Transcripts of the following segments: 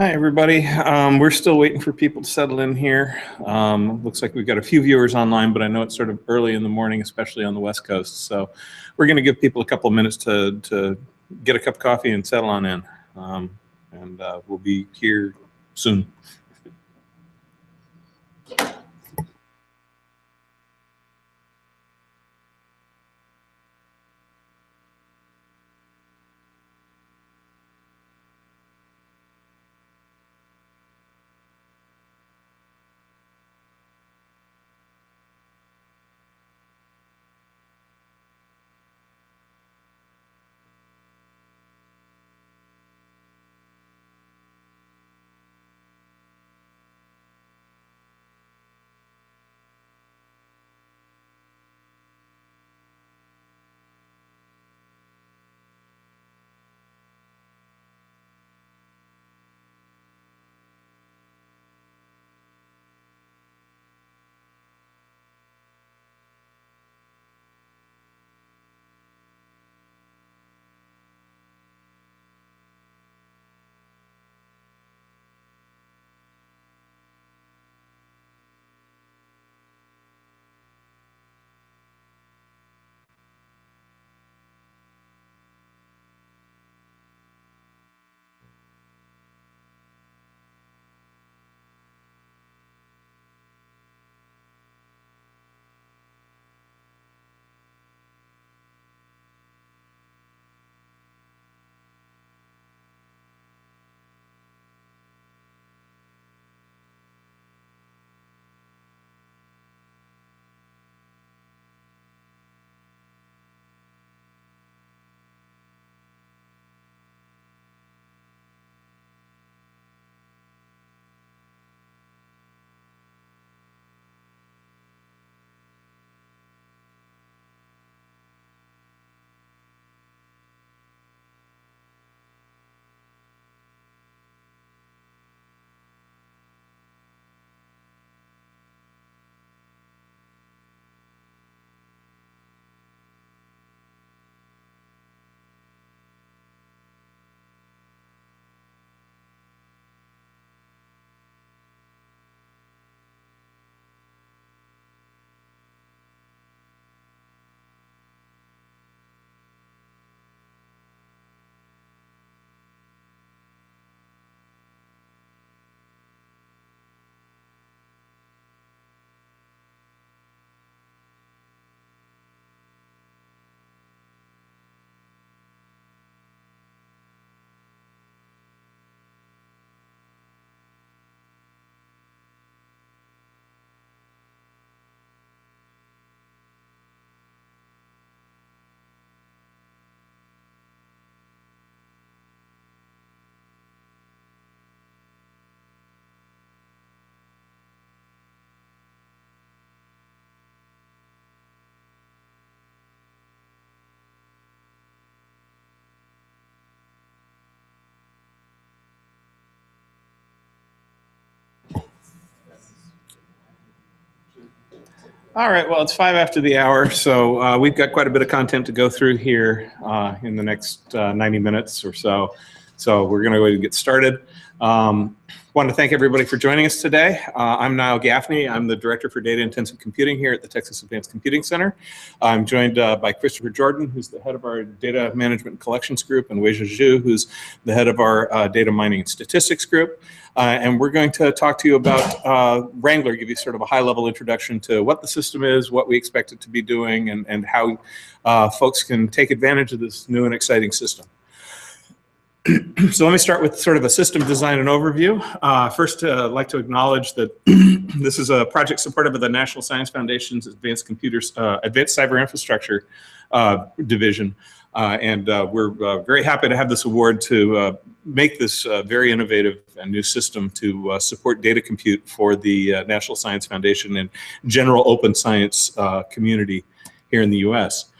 Hi, everybody. We're still waiting for people to settle in here. Looks like we've got a few viewers online, but I know it's sort of early in the morning, especially on the West Coast. So we're going to give people a couple of minutes to get a cup of coffee and settle on in. We'll be here soon. All right, well, it's 5 after the hour, so we've got quite a bit of content to go through here in the next 90 minutes or so. So we're going to go ahead and get started. Want to thank everybody for joining us today. I'm Niall Gaffney. I'm the Director for Data Intensive Computing here at the Texas Advanced Computing Center. I'm joined by Christopher Jordan, who's the head of our Data Management and Collections Group, and Weijia Zhu, who's the head of our Data Mining and Statistics Group. And we're going to talk to you about Wrangler, give you sort of a high-level introduction to what the system is, what we expect it to be doing, and how folks can take advantage of this new and exciting system. So let me start with sort of a system design and overview. First, I'd like to acknowledge that this is a project supported by the National Science Foundation's Advanced Cyberinfrastructure division. We're very happy to have this award to make this very innovative and new system to support data compute for the National Science Foundation and general open science community here in the US.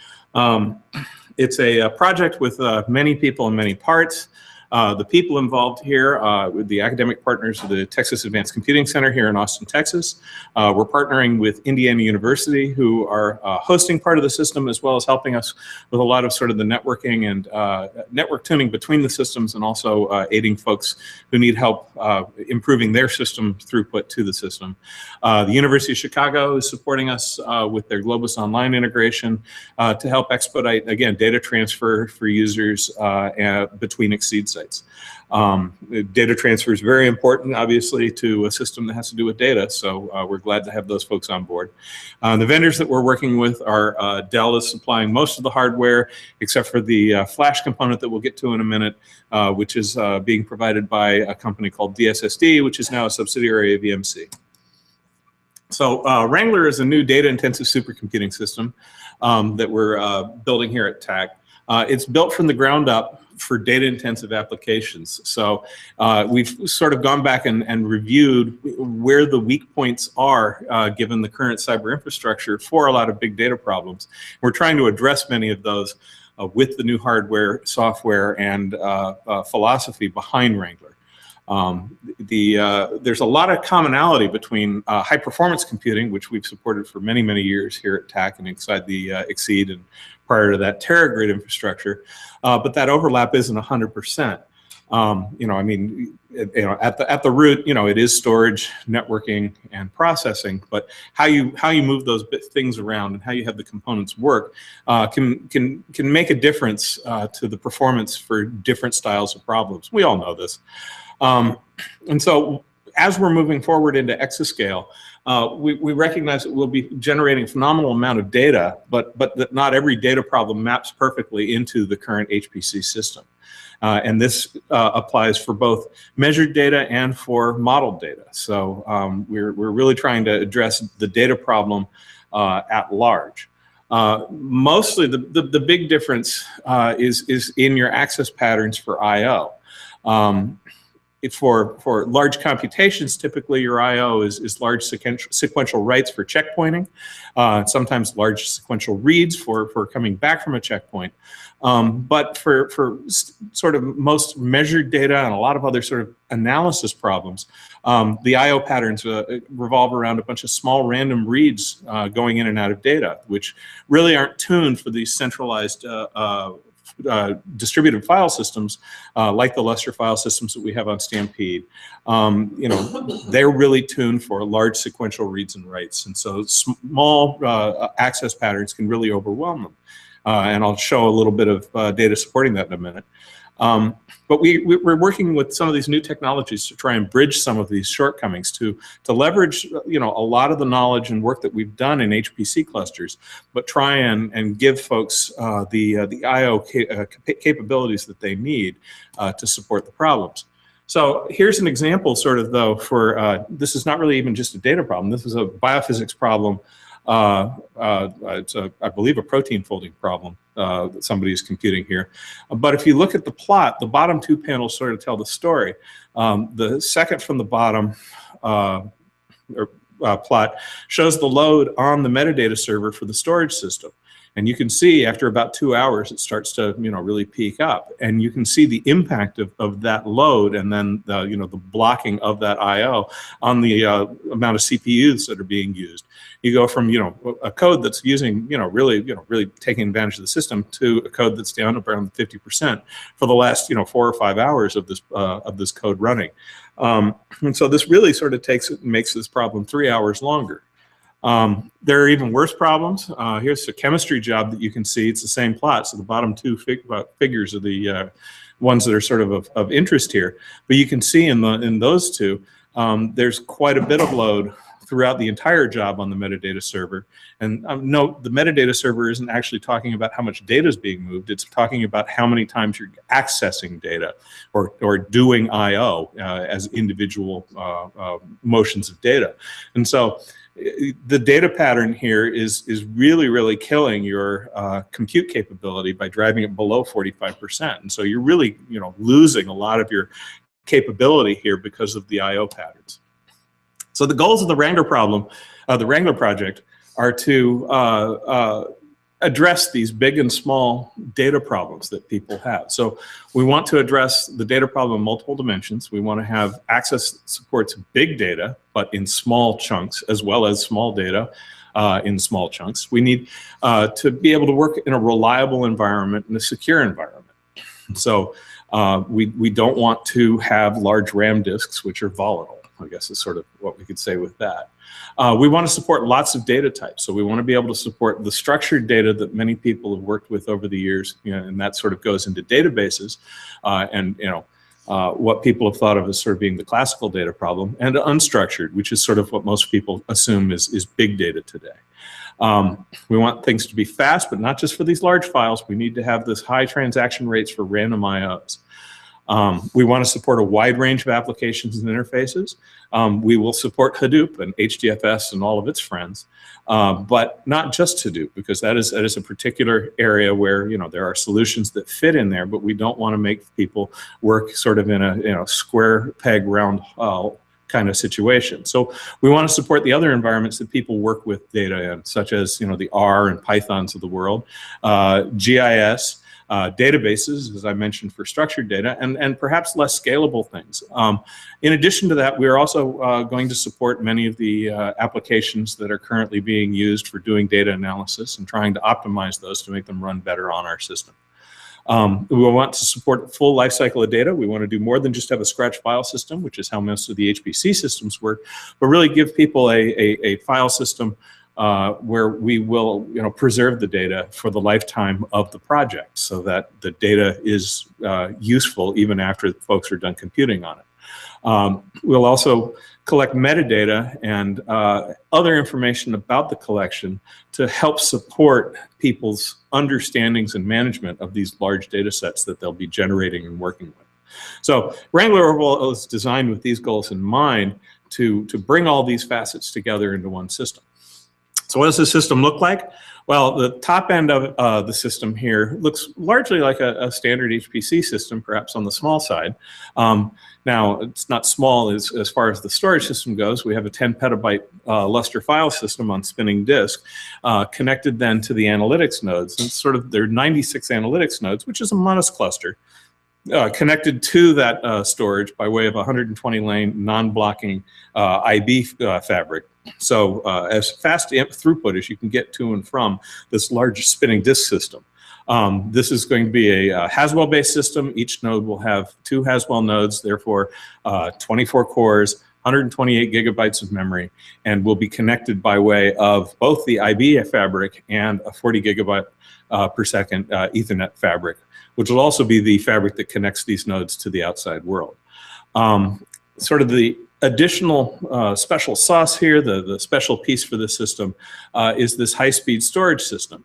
It's a project with many people and many parts. The people involved here, with the academic partners of the Texas Advanced Computing Center here in Austin, Texas. We're partnering with Indiana University, who are hosting part of the system, as well as helping us with a lot of sort of the networking and network tuning between the systems, and also aiding folks who need help improving their system throughput to the system. The University of Chicago is supporting us with their Globus Online integration to help expedite, again, data transfer for users between XSEDE sites. Data transfer is very important, obviously, to a system that has to do with data, so we're glad to have those folks on board. The vendors that we're working with are Dell is supplying most of the hardware, except for the flash component that we'll get to in a minute, which is being provided by a company called DSSD, which is now a subsidiary of EMC. So Wrangler is a new data-intensive supercomputing system that we're building here at TACC. It's built from the ground up for data-intensive applications. So we've sort of gone back and reviewed where the weak points are given the current cyber infrastructure for a lot of big data problems. We're trying to address many of those with the new hardware, software, and philosophy behind Wrangler. There's a lot of commonality between high-performance computing, which we've supported for many, many years here at TACC and inside the XSEDE and prior to that TerraGrid infrastructure, but that overlap isn't 100%. You know, I mean, at the root, you know, it is storage, networking, and processing. But how you move those things around and how you have the components work can make a difference to the performance for different styles of problems. We all know this. And so as we're moving forward into exascale, we recognize that we'll be generating a phenomenal amount of data, but that not every data problem maps perfectly into the current HPC system. And this applies for both measured data and for modeled data. So we're really trying to address the data problem at large. Mostly the big difference is in your access patterns for I/O. For large computations, typically your I/O is large sequential writes for checkpointing, sometimes large sequential reads for coming back from a checkpoint. But for sort of most measured data and a lot of other sort of analysis problems, the I/O patterns revolve around a bunch of small random reads going in and out of data, which really aren't tuned for these centralized distributed file systems like the Lustre file systems that we have on Stampede. You know, they're really tuned for large sequential reads and writes, and so small access patterns can really overwhelm them. And I'll show a little bit of data supporting that in a minute. But we're working with some of these new technologies to try and bridge some of these shortcomings to leverage, you know, a lot of the knowledge and work that we've done in HPC clusters, but try and give folks the I/O capabilities that they need to support the problems. So here's an example, sort of, though, for this is not really even just a data problem. This is a biophysics problem. It's I believe a protein folding problem that somebody is computing here. But if you look at the plot, the bottom two panels sort of tell the story. The second from the bottom plot shows the load on the metadata server for the storage system. And you can see after about 2 hours, it starts to, you know, really peak up. And you can see the impact of that load and then the, you know, the blocking of that I/O on the amount of CPUs that are being used. You go from, you know, a code that's using, really taking advantage of the system to a code that's down around 50% for the last, 4 or 5 hours of this code running. And so this really sort of makes this problem 3 hours longer. There are even worse problems. Here's a chemistry job that you can see. It's the same plot. So the bottom two figures are the ones that are sort of interest here. But you can see in those two, there's quite a bit of load throughout the entire job on the metadata server. And note, the metadata server isn't actually talking about how much data is being moved. It's talking about how many times you're accessing data or doing I/O as individual motions of data. And so the data pattern here is really, really killing your compute capability by driving it below 45%. And so you're really, losing a lot of your capability here because of the I/O patterns. So the goals of the Wrangler problem, the Wrangler project, are to address these big and small data problems that people have. So we want to address the data problem in multiple dimensions. We want to have access that supports big data, but in small chunks, as well as small data in small chunks. We need to be able to work in a reliable environment and a secure environment. So we don't want to have large RAM disks, which are volatile, I guess is sort of what we could say with that. We want to support lots of data types. So we want to be able to support the structured data that many people have worked with over the years, and that sort of goes into databases and what people have thought of as sort of being the classical data problem, and unstructured, which is sort of what most people assume is big data today. We want things to be fast, but not just for these large files. We need to have this high transaction rates for random IOs. We want to support a wide range of applications and interfaces. We will support Hadoop and HDFS and all of its friends, but not just Hadoop, because that is a particular area where there are solutions that fit in there, but we don't want to make people work sort of in a square peg round hole kind of situation. So we want to support the other environments that people work with data in, such as the R and Pythons of the world, GIS. Databases, as I mentioned, for structured data, and perhaps less scalable things. In addition to that, we are also going to support many of the applications that are currently being used for doing data analysis and trying to optimize those to make them run better on our system. We want to support full life cycle of data. We want to do more than just have a scratch file system, which is how most of the HPC systems work, but really give people a file system where we will preserve the data for the lifetime of the project so that the data is useful even after folks are done computing on it. We'll also collect metadata and other information about the collection to help support people's understandings and management of these large data sets that they'll be generating and working with. So Wrangler overall is designed with these goals in mind to bring all these facets together into one system. So what does the system look like? Well, the top end of the system here looks largely like a standard HPC system, perhaps on the small side. Now, it's not small as far as the storage system goes. We have a 10 petabyte Lustre file system on spinning disk, connected then to the analytics nodes. And there are 96 analytics nodes, which is a modest cluster, connected to that storage by way of a 120 lane non-blocking IB fabric. So as fast throughput as you can get to and from this large spinning disk system. This is going to be a Haswell-based system. Each node will have 2 Haswell nodes, therefore 24 cores, 128 gigabytes of memory, and will be connected by way of both the IB fabric and a 40 gigabyte per second Ethernet fabric, which will also be the fabric that connects these nodes to the outside world. Sort of the additional special sauce here, the special piece for this system, is this high-speed storage system.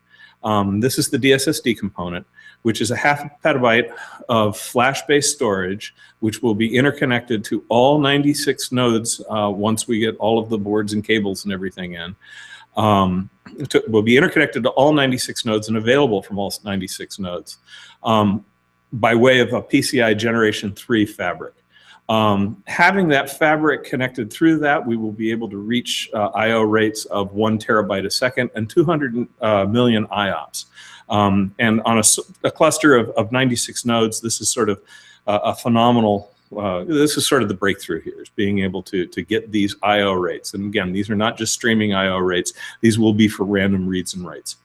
This is the DSSD component, which is a half petabyte of flash-based storage, which will be interconnected to all 96 nodes once we get all of the boards and cables and everything in. Will be interconnected to all 96 nodes and available from all 96 nodes by way of a PCI Generation 3 fabric. Having that fabric connected through that, we will be able to reach I/O rates of 1 terabyte a second and 200 million IOPS. And on a cluster of 96 nodes, this is sort of a phenomenal, this is sort of the breakthrough here, is being able to get these I/O rates. And again, these are not just streaming I/O rates, these will be for random reads and writes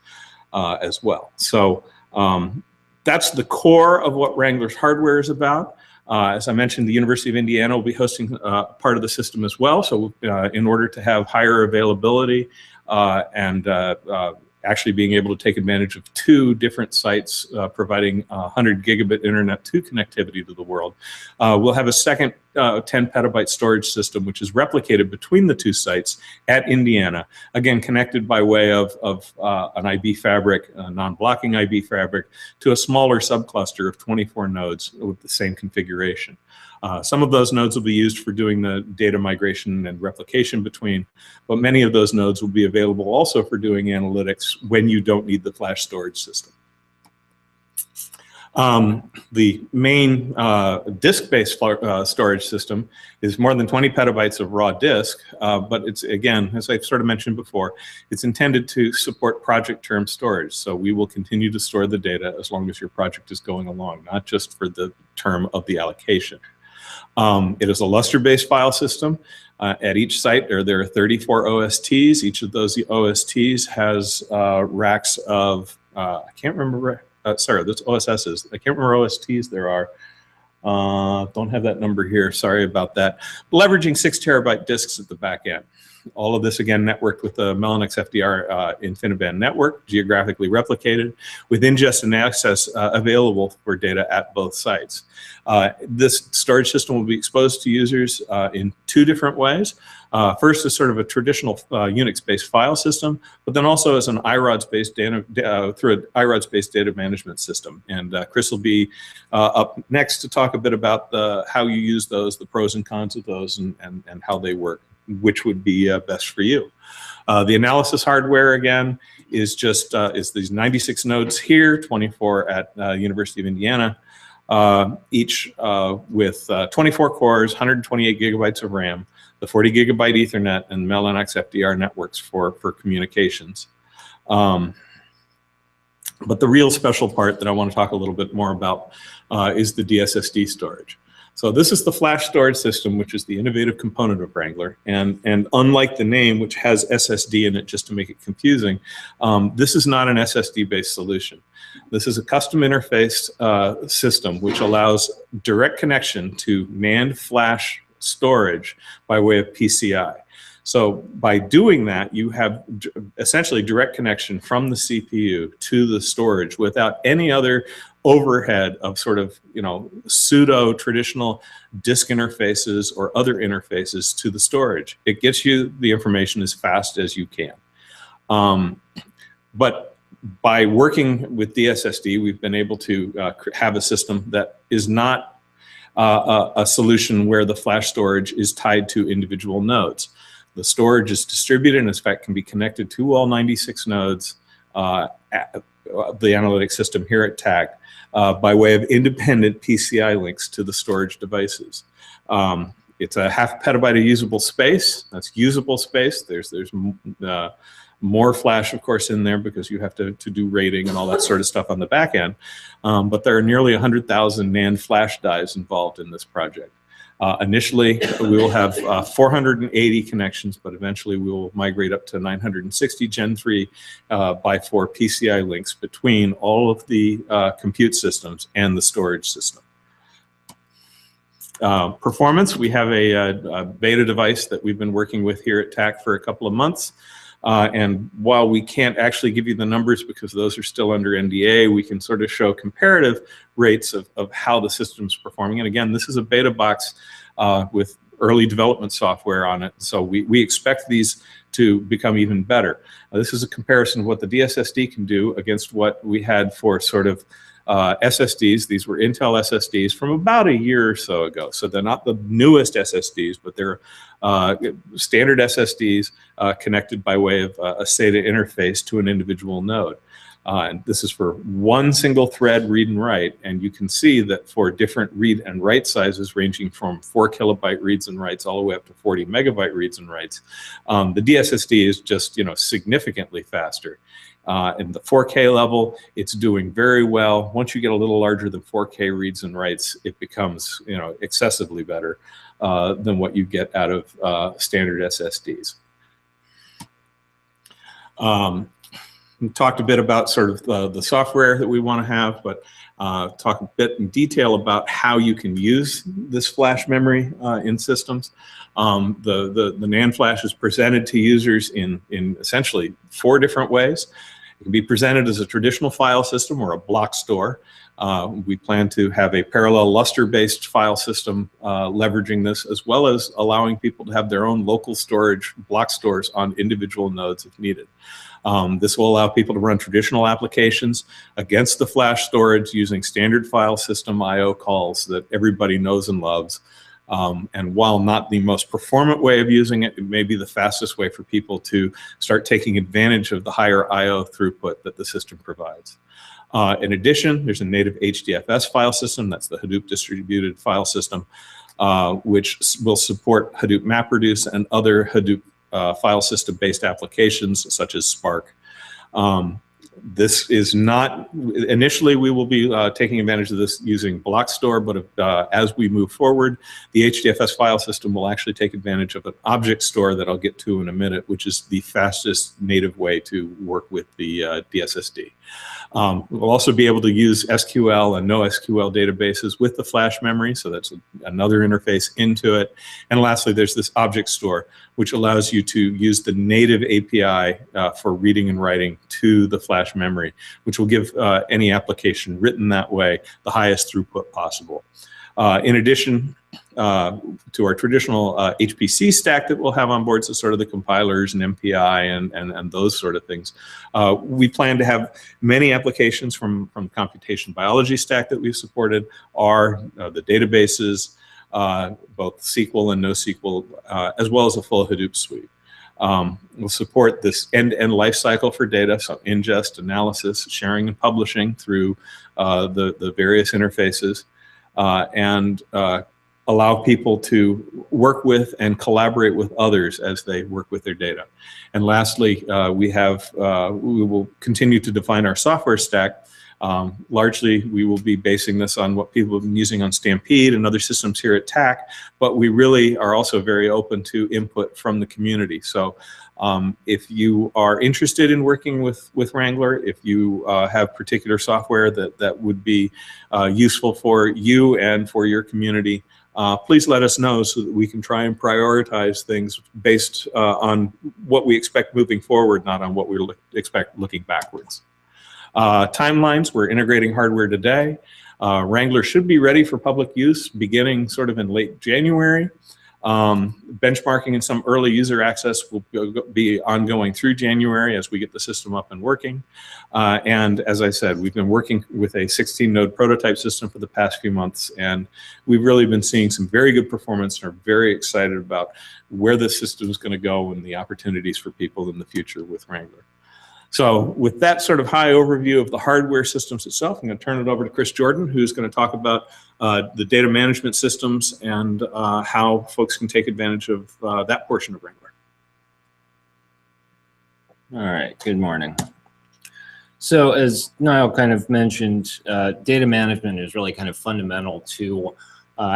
as well. So that's the core of what Wrangler's hardware is about. As I mentioned, the University of Indiana will be hosting part of the system as well. So in order to have higher availability and actually being able to take advantage of 2 different sites providing 100 gigabit internet 2 connectivity to the world, we'll have a second 10 petabyte storage system, which is replicated between the 2 sites at Indiana, again connected by way of an IB fabric, a non-blocking IB fabric, to a smaller subcluster of 24 nodes with the same configuration. Some of those nodes will be used for doing the data migration and replication between, but many of those nodes will be available also for doing analytics when you don't need the flash storage system. The main disk-based storage system is more than 20 petabytes of raw disk, but it's, again, as I've sort of mentioned before, it's intended to support project term storage. So we will continue to store the data as long as your project is going along, not just for the term of the allocation. It is a Lustre-based file system. At each site, there are 34 OSTs. Each of those OSTs has racks of, I can't remember, sorry, that's OSSs. I can't remember OSTs there are. Don't have that number here. Sorry about that. Leveraging 6 terabyte disks at the back end. All of this, again, networked with the Mellenex FDR Infiniband network, geographically replicated, with ingest and access available for data at both sites. This storage system will be exposed to users in 2 different ways. First is sort of a traditional Unix-based file system, but then also as an IRODS-based data, through an IRODS-based data management system. And Chris will be up next to talk a bit about how you use those, the pros and cons of those, and how they work, which would be best for you. The analysis hardware, again, is just is these 96 nodes here, 24 at University of Indiana, each with 24 cores, 128 gigabytes of RAM, the 40 gigabyte Ethernet, and Mellenex FDR networks for communications. But the real special part that I want to talk a little bit more about is the DSSD storage. So this is the flash storage system, which is the innovative component of Wrangler. And unlike the name, which has SSD in it just to make it confusing, this is not an SSD-based solution. This is a custom interface system which allows direct connection to NAND flash storage by way of PCI. So by doing that, you have essentially direct connection from the CPU to the storage without any other overhead of sort of, pseudo traditional disk interfaces or other interfaces to the storage. It gets you the information as fast as you can. But by working with DSSD, we've been able to have a system that is not a solution where the flash storage is tied to individual nodes. The storage is distributed and, in fact, can be connected to all 96 nodes, the analytic system here at TACC, by way of independent PCI links to the storage devices. It's a half petabyte of usable space. That's usable space. There's more flash, of course, in there because you have to do rating and all that sort of stuff on the back end. But there are nearly 100,000 NAND flash drives involved in this project. Initially, we will have 480 connections, but eventually we will migrate up to 960 Gen 3 by 4 PCI links between all of the compute systems and the storage system. Performance, we have a beta device that we've been working with here at TACC for a couple of months. And while we can't actually give you the numbers because those are still under NDA, we can sort of show comparative rates of how the system's performing. And again, this is a beta box with early development software on it. So we expect these to become even better. This is a comparison of what the DSSD can do against what we had for sort of SSDs. These were Intel SSDs from about a year or so ago. So they're not the newest SSDs, but they're standard SSDs connected by way of a SATA interface to an individual node. And this is for one single thread read and write. And you can see that for different read and write sizes ranging from 4 kilobyte reads and writes all the way up to 40 megabyte reads and writes, the DSSD is just significantly faster. In the 4K level, it's doing very well. Once you get a little larger than 4K reads and writes, it becomes excessively better than what you get out of standard SSDs. We talked a bit about sort of the software that we want to have, but talk a bit in detail about how you can use this flash memory in systems. The NAND flash is presented to users in essentially 4 different ways. It can be presented as a traditional file system or a block store. We plan to have a parallel Lustre-based file system leveraging this, as well as allowing people to have their own local storage block stores on individual nodes if needed. This will allow people to run traditional applications against the flash storage using standard file system I/O calls that everybody knows and loves. And while not the most performant way of using it, it may be the fastest way for people to start taking advantage of the higher I/O throughput that the system provides. In addition, there's a native HDFS file system, that's the Hadoop distributed file system, which will support Hadoop MapReduce and other Hadoop file system based applications such as Spark. This is not, initially we will be taking advantage of this using block store, but as we move forward, the HDFS file system will actually take advantage of an object store that I'll get to in a minute, which is the fastest native way to work with the DSSD. We'll also be able to use SQL and noSQL databases with the flash memory, so that's another interface into it. And lastly, there's this object store, which allows you to use the native API for reading and writing to the flash memory, which will give any application written that way the highest throughput possible. In addition to our traditional HPC stack that we'll have on board, so sort of the compilers and MPI and those sort of things, we plan to have many applications from computation biology stack that we've supported, are the databases, both SQL and NoSQL, as well as a full Hadoop suite. We'll support this end-to-end life cycle for data, so ingest, analysis, sharing, and publishing through the various interfaces, and allow people to work with and collaborate with others as they work with their data. And lastly, we will continue to define our software stack. Largely, we will be basing this on what people have been using on Stampede and other systems here at TACC, but we really are also very open to input from the community. So if you are interested in working with Wrangler, if you have particular software that would be useful for you and for your community, please let us know so that we can try and prioritize things based on what we expect moving forward, not on what we expect looking backwards. Timelines, we're integrating hardware today. Wrangler should be ready for public use beginning sort of in late January. Benchmarking and some early user access will be ongoing through January as we get the system up and working. And as I said, we've been working with a 16-node prototype system for the past few months, and we've really been seeing some very good performance and are very excited about where the system is going to go and the opportunities for people in the future with Wrangler. So with that sort of high overview of the hardware systems itself, I'm going to turn it over to Chris Jordan, who's going to talk about the data management systems and how folks can take advantage of that portion of Wrangler. All right, good morning. So as Niall kind of mentioned, data management is really kind of fundamental to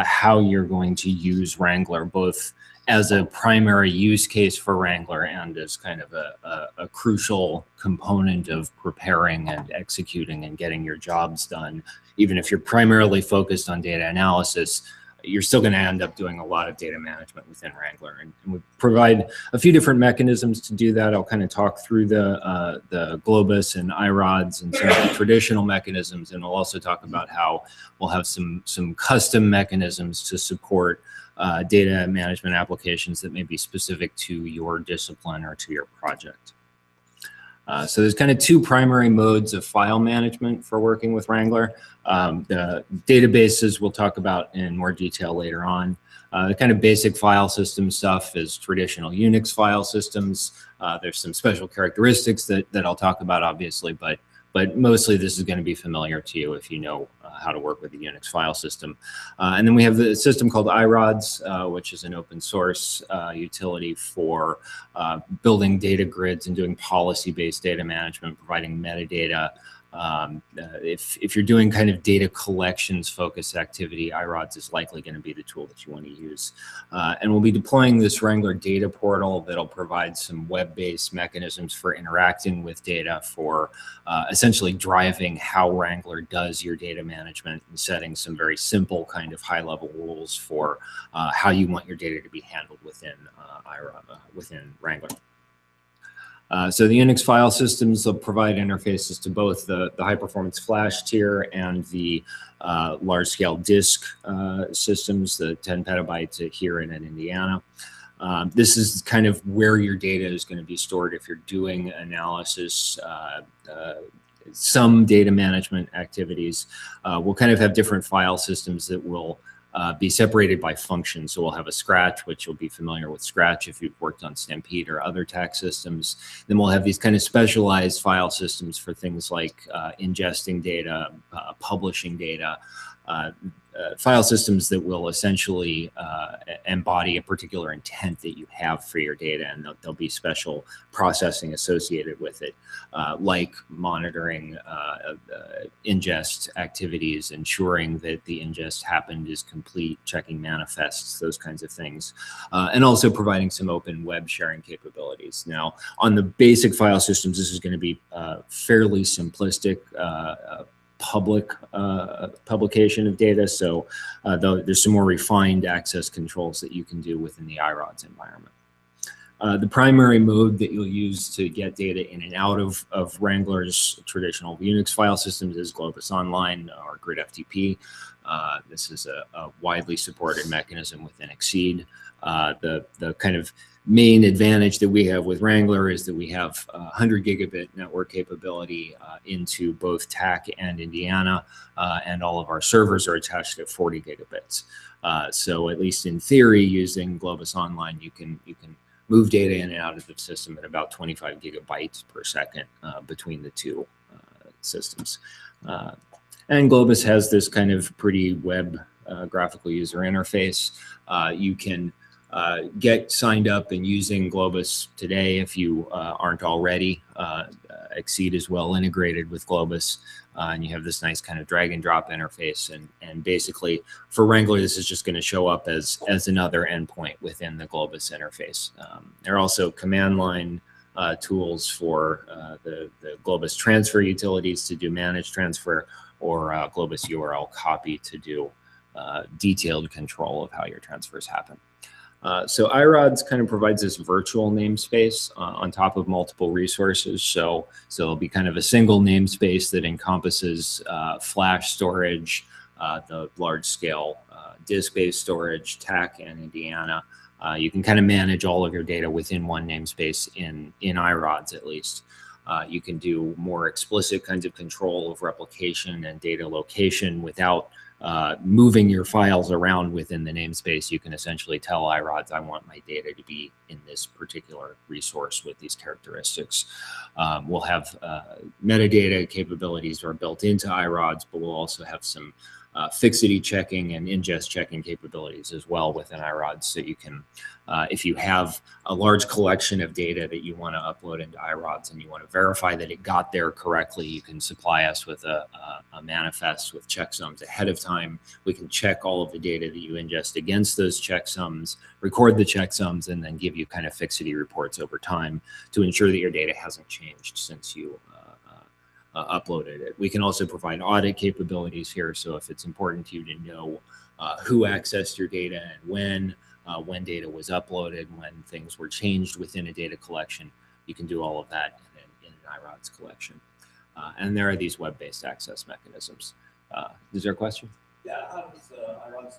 how you're going to use Wrangler, both as a primary use case for Wrangler and as kind of a crucial component of preparing and executing and getting your jobs done. Even if you're primarily focused on data analysis, you're still going to end up doing a lot of data management within Wrangler. And we provide a few different mechanisms to do that. I'll kind of talk through the Globus and IRODS and some of the traditional mechanisms, and we'll also talk about how we'll have some custom mechanisms to support data management applications that may be specific to your discipline or to your project. So there's kind of two primary modes of file management for working with Wrangler. The databases we'll talk about in more detail later on. The kind of basic file system stuff is traditional Unix file systems. There's some special characteristics that I'll talk about, obviously, but mostly this is going to be familiar to you if you know how to work with the Unix file system. And then we have the system called IRODS, which is an open source utility for building data grids and doing policy-based data management, providing metadata. If you're doing kind of data collections focused activity, IRODS is likely going to be the tool that you want to use. And we'll be deploying this Wrangler Data Portal that'll provide some web-based mechanisms for interacting with data, for essentially driving how Wrangler does your data management and setting some very simple kind of high-level rules for how you want your data to be handled within within Wrangler. So the Unix file systems will provide interfaces to both the high-performance flash tier and the large-scale disk systems, the 10 petabytes here in Indiana. This is kind of where your data is going to be stored if you're doing analysis, some data management activities. We'll kind of have different file systems that will be separated by functions. So we'll have a Scratch, which you'll be familiar with Scratch if you've worked on Stampede or other TACC systems. Then we'll have these kind of specialized file systems for things like ingesting data, publishing data, file systems that will essentially embody a particular intent that you have for your data, and there'll be special processing associated with it, like monitoring ingest activities, ensuring that the ingest happened is complete, checking manifests, those kinds of things, and also providing some open web sharing capabilities. Now, on the basic file systems, this is going to be fairly simplistic public publication of data. So there's some more refined access controls that you can do within the IRODS environment. The primary mode that you'll use to get data in and out of Wrangler's traditional UNIX file systems is Globus Online or Grid FTP. This is a widely supported mechanism within XSEDE. The kind of main advantage that we have with Wrangler is that we have 100 gigabit network capability into both TACC and Indiana, and all of our servers are attached at 40 gigabits. So at least in theory, using Globus Online, you can move data in and out of the system at about 25 gigabytes per second between the two systems. And Globus has this kind of pretty web graphical user interface. You can get signed up and using Globus today if you aren't already. XSEDE is well integrated with Globus, and you have this nice kind of drag and drop interface. And basically for Wrangler, this is just going to show up as another endpoint within the Globus interface. There are also command line tools for the Globus transfer utilities to do managed transfer, or Globus URL copy to do detailed control of how your transfers happen. So IRODS kind of provides this virtual namespace on top of multiple resources. So it'll be kind of a single namespace that encompasses flash storage, the large scale disk-based storage, TACC and Indiana. You can kind of manage all of your data within one namespace in IRODS at least. You can do more explicit kinds of control of replication and data location without moving your files around within the namespace. You can essentially tell IRODS, I want my data to be in this particular resource with these characteristics. We'll have metadata capabilities are built into IRODS, but we'll also have some fixity checking and ingest checking capabilities as well within IRODS. So you can, if you have a large collection of data that you want to upload into IRODS and you want to verify that it got there correctly, you can supply us with a manifest with checksums ahead of time. We can check all of the data that you ingest against those checksums, record the checksums, and then give you kind of fixity reports over time to ensure that your data hasn't changed since you uploaded it. We can also provide audit capabilities here. So if it's important to you to know who accessed your data and when data was uploaded, when things were changed within a data collection, you can do all of that in an IRODS collection. And there are these web-based access mechanisms. Is there a question? Yeah, how does IRODS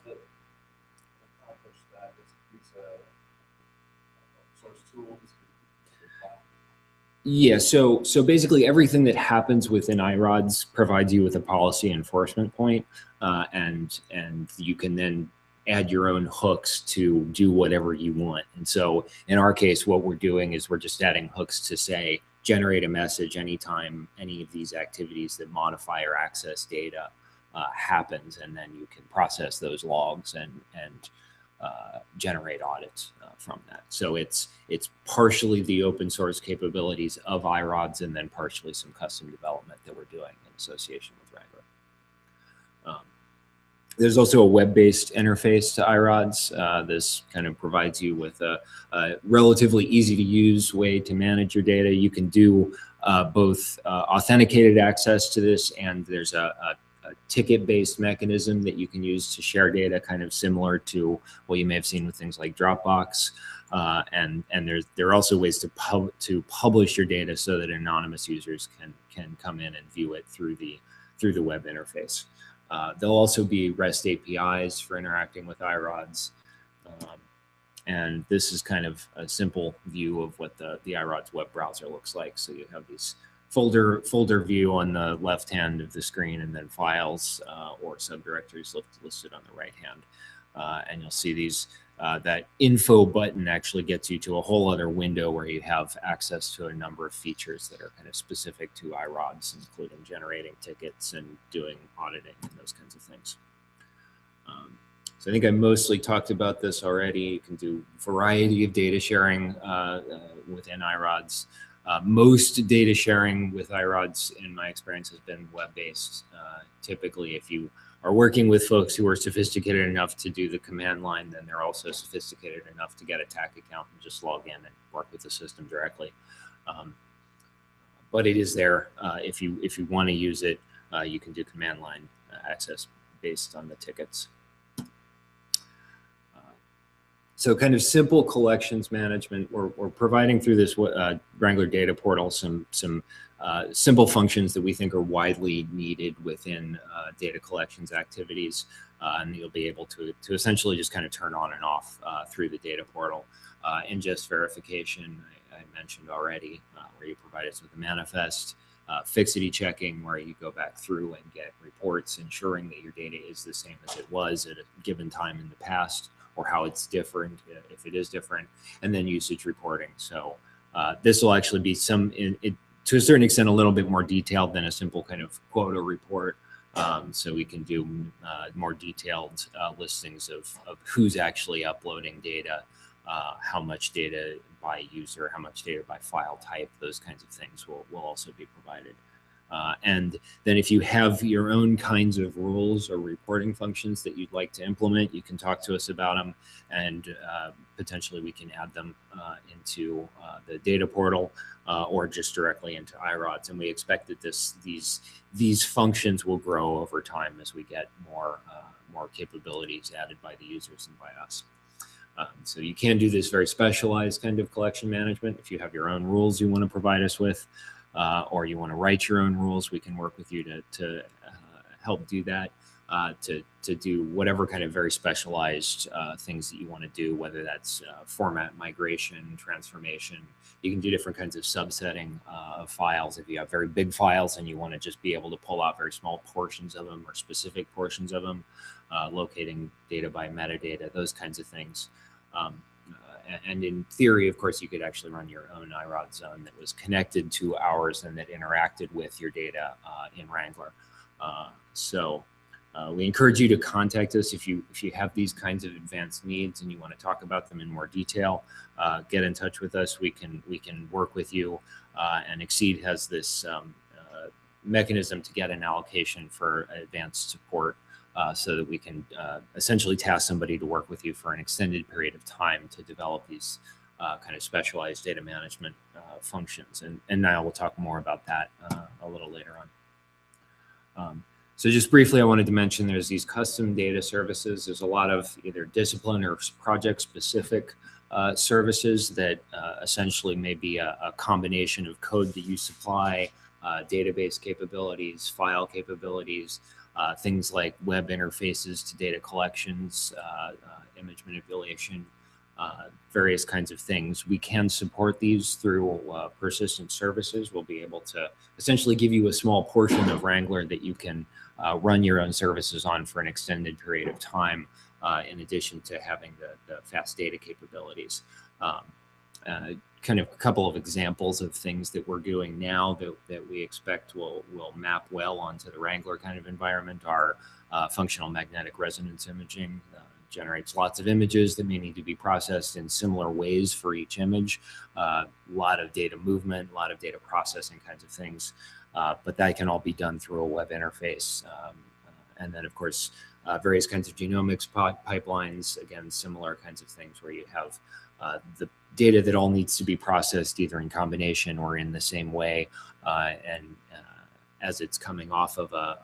accomplish that? These source tools? Yeah, so basically everything that happens within IRODS provides you with a policy enforcement point, and you can then add your own hooks to do whatever you want. And so in our case, what we're doing is we're just adding hooks to say, generate a message anytime any of these activities that modify or access data happens, and then you can process those logs and generate audits from that. So it's partially the open source capabilities of IRODS and then partially some custom development that we're doing in association with Wrangler. There's also a web-based interface to IRODS. This kind of provides you with a relatively easy to use way to manage your data. You can do both authenticated access to this, and there's a ticket-based mechanism that you can use to share data, kind of similar to what you may have seen with things like Dropbox. And there are also ways to publish your data so that anonymous users can come in and view it through the web interface. There'll also be REST APIs for interacting with IRODS. And this is kind of a simple view of what the IRODS web browser looks like. So you have these folder view on the left hand of the screen, and then files or subdirectories listed on the right hand. And you'll see these, that info button actually gets you to a whole other window where you have access to a number of features that are kind of specific to IRODS, including generating tickets and doing auditing and those kinds of things. So I think I mostly talked about this already. You can do a variety of data sharing within IRODS. Most data sharing with IRODS, in my experience, has been web-based. Typically, if you are working with folks who are sophisticated enough to do the command line, then they're also sophisticated enough to get a TACC account and just log in and work with the system directly. But it is there. If you want to use it, you can do command line access based on the tickets. So kind of simple collections management, we're providing through this Wrangler Data Portal some simple functions that we think are widely needed within data collections activities. And you'll be able to essentially just kind of turn on and off through the data portal. Ingest verification, I mentioned already, where you provide us with a manifest. Fixity checking, where you go back through and get reports ensuring that your data is the same as it was at a given time in the past, or how it's different if it is different, and then usage reporting. So this will actually be to a certain extent, a little bit more detailed than a simple kind of quota report. So we can do more detailed listings of who's actually uploading data, how much data by user, how much data by file type, those kinds of things will also be provided. And then if you have your own kinds of rules or reporting functions that you'd like to implement, you can talk to us about them, and potentially we can add them into the data portal or just directly into IRODS. And we expect that these functions will grow over time as we get more capabilities added by the users and by us. So you can do this very specialized kind of collection management. If you have your own rules you want to provide us with, or you want to write your own rules, we can work with you to help do that, to do whatever kind of very specialized things that you want to do, whether that's format migration, transformation. You can do different kinds of subsetting of files. If you have very big files and you want to just be able to pull out very small portions of them or specific portions of them, locating data by metadata, those kinds of things. And in theory, of course, you could actually run your own IRODS zone that was connected to ours and that interacted with your data in Wrangler. So we encourage you to contact us if you have these kinds of advanced needs and you want to talk about them in more detail. Get in touch with us. We can work with you. And XSEDE has this mechanism to get an allocation for advanced support. So that we can essentially task somebody to work with you for an extended period of time to develop these kind of specialized data management functions. And Niall will talk more about that a little later on. So just briefly, I wanted to mention there's these custom data services. There's a lot of either discipline or project-specific services that essentially may be a combination of code that you supply, database capabilities, file capabilities, things like web interfaces to data collections, image manipulation, various kinds of things. We can support these through persistent services. We'll be able to essentially give you a small portion of Wrangler that you can run your own services on for an extended period of time, in addition to having the fast data capabilities. Kind of a couple of examples of things that we're doing now that we expect will map well onto the Wrangler kind of environment are functional magnetic resonance imaging. Generates lots of images that may need to be processed in similar ways for each image. A lot of data movement, a lot of data processing kinds of things, but that can all be done through a web interface. And then, of course, various kinds of genomics pipelines, again, similar kinds of things where you have the data that all needs to be processed either in combination or in the same way, and as it's coming off of a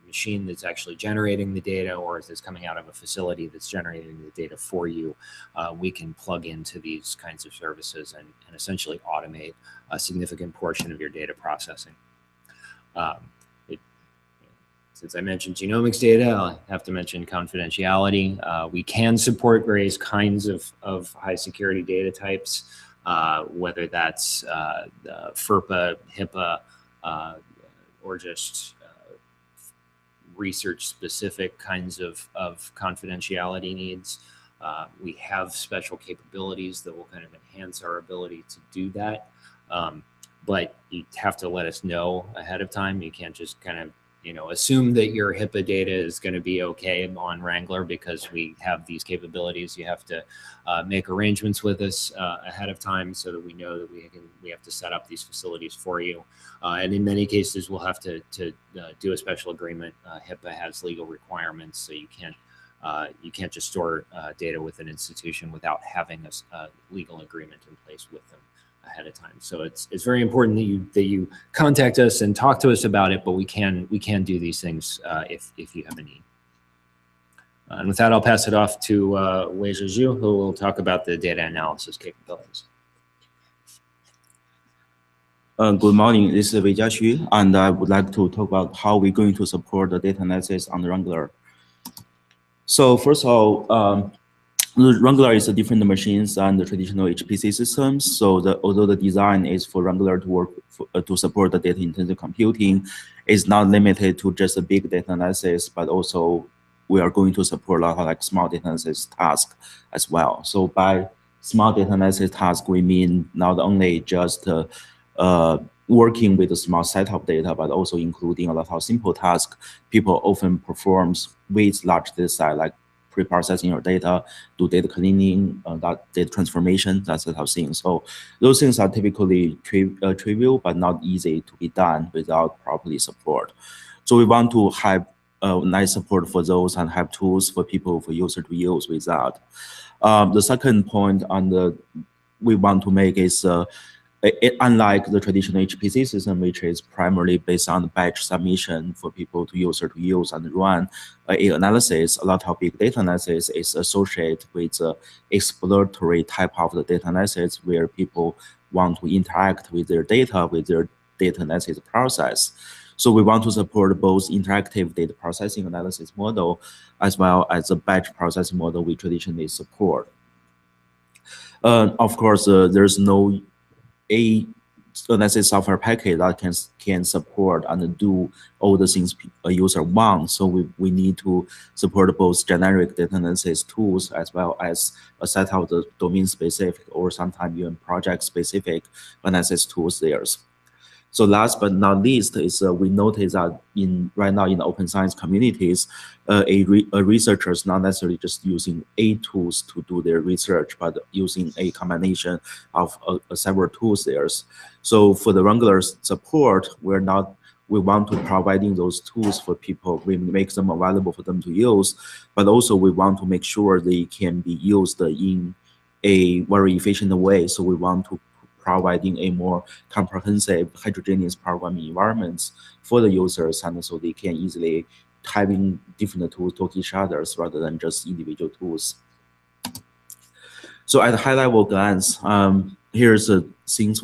machine that's actually generating the data, or as it's coming out of a facility that's generating the data for you, we can plug into these kinds of services and essentially automate a significant portion of your data processing. Since I mentioned genomics data, I'll have to mention confidentiality. We can support various kinds of high security data types. whether that's FERPA, HIPAA, or just research-specific kinds of confidentiality needs. We have special capabilities that will kind of enhance our ability to do that. But you have to let us know ahead of time. You can't just kind of, assume that your HIPAA data is going to be okay on Wrangler because we have these capabilities. You have to make arrangements with us ahead of time so that we know that we have to set up these facilities for you. And in many cases, we'll have to do a special agreement. HIPAA has legal requirements, so you can't just store data with an institution without having a legal agreement in place with them ahead of time. So it's very important that you contact us and talk to us about it, but we can do these things if you have a need. And with that, I'll pass it off to Wei Zhu, who will talk about the data analysis capabilities. Good morning, this is Wei Jiaxu, and I would like to talk about how we're going to support the data analysis on the Wrangler. So first of all, Wrangler is a different machines than the traditional HPC systems. So although the design is for Wrangler to work to support the data-intensive computing, it's not limited to just a big data analysis, but also we are going to support a lot of like small data analysis tasks as well. So by small data analysis task, we mean not only just working with a small set of data, but also including a lot of simple tasks people often performs with large data set, like pre-processing your data, do data cleaning, data transformation, that sort of thing. So those things are typically trivial, but not easy to be done without properly support. So we want to have nice support for those and have tools for people, for user to use with that. The second point we want to make is unlike the traditional HPC system, which is primarily based on batch submission for people to use and run analysis, a lot of big data analysis is associated with exploratory type of the data analysis where people want to interact with their data analysis process. So we want to support both interactive data processing analysis model as well as the batch processing model we traditionally support. Of course, there's no analysis software package that can support and do all the things a user wants. So we need to support both generic data analysis tools as well as a set of the domain specific or sometimes even project specific analysis tools there. So last but not least is we notice that right now in the open science communities, researchers not necessarily just using a tools to do their research, but using a combination of several tools there. So for the Wrangler support, we want to providing those tools for people. We make them available for them to use, but also we want to make sure they can be used in a very efficient way. So we want to providing a more comprehensive heterogeneous programming environments for the users, and so they can easily having different tools talk to each other rather than just individual tools. So at a high level glance, here's the things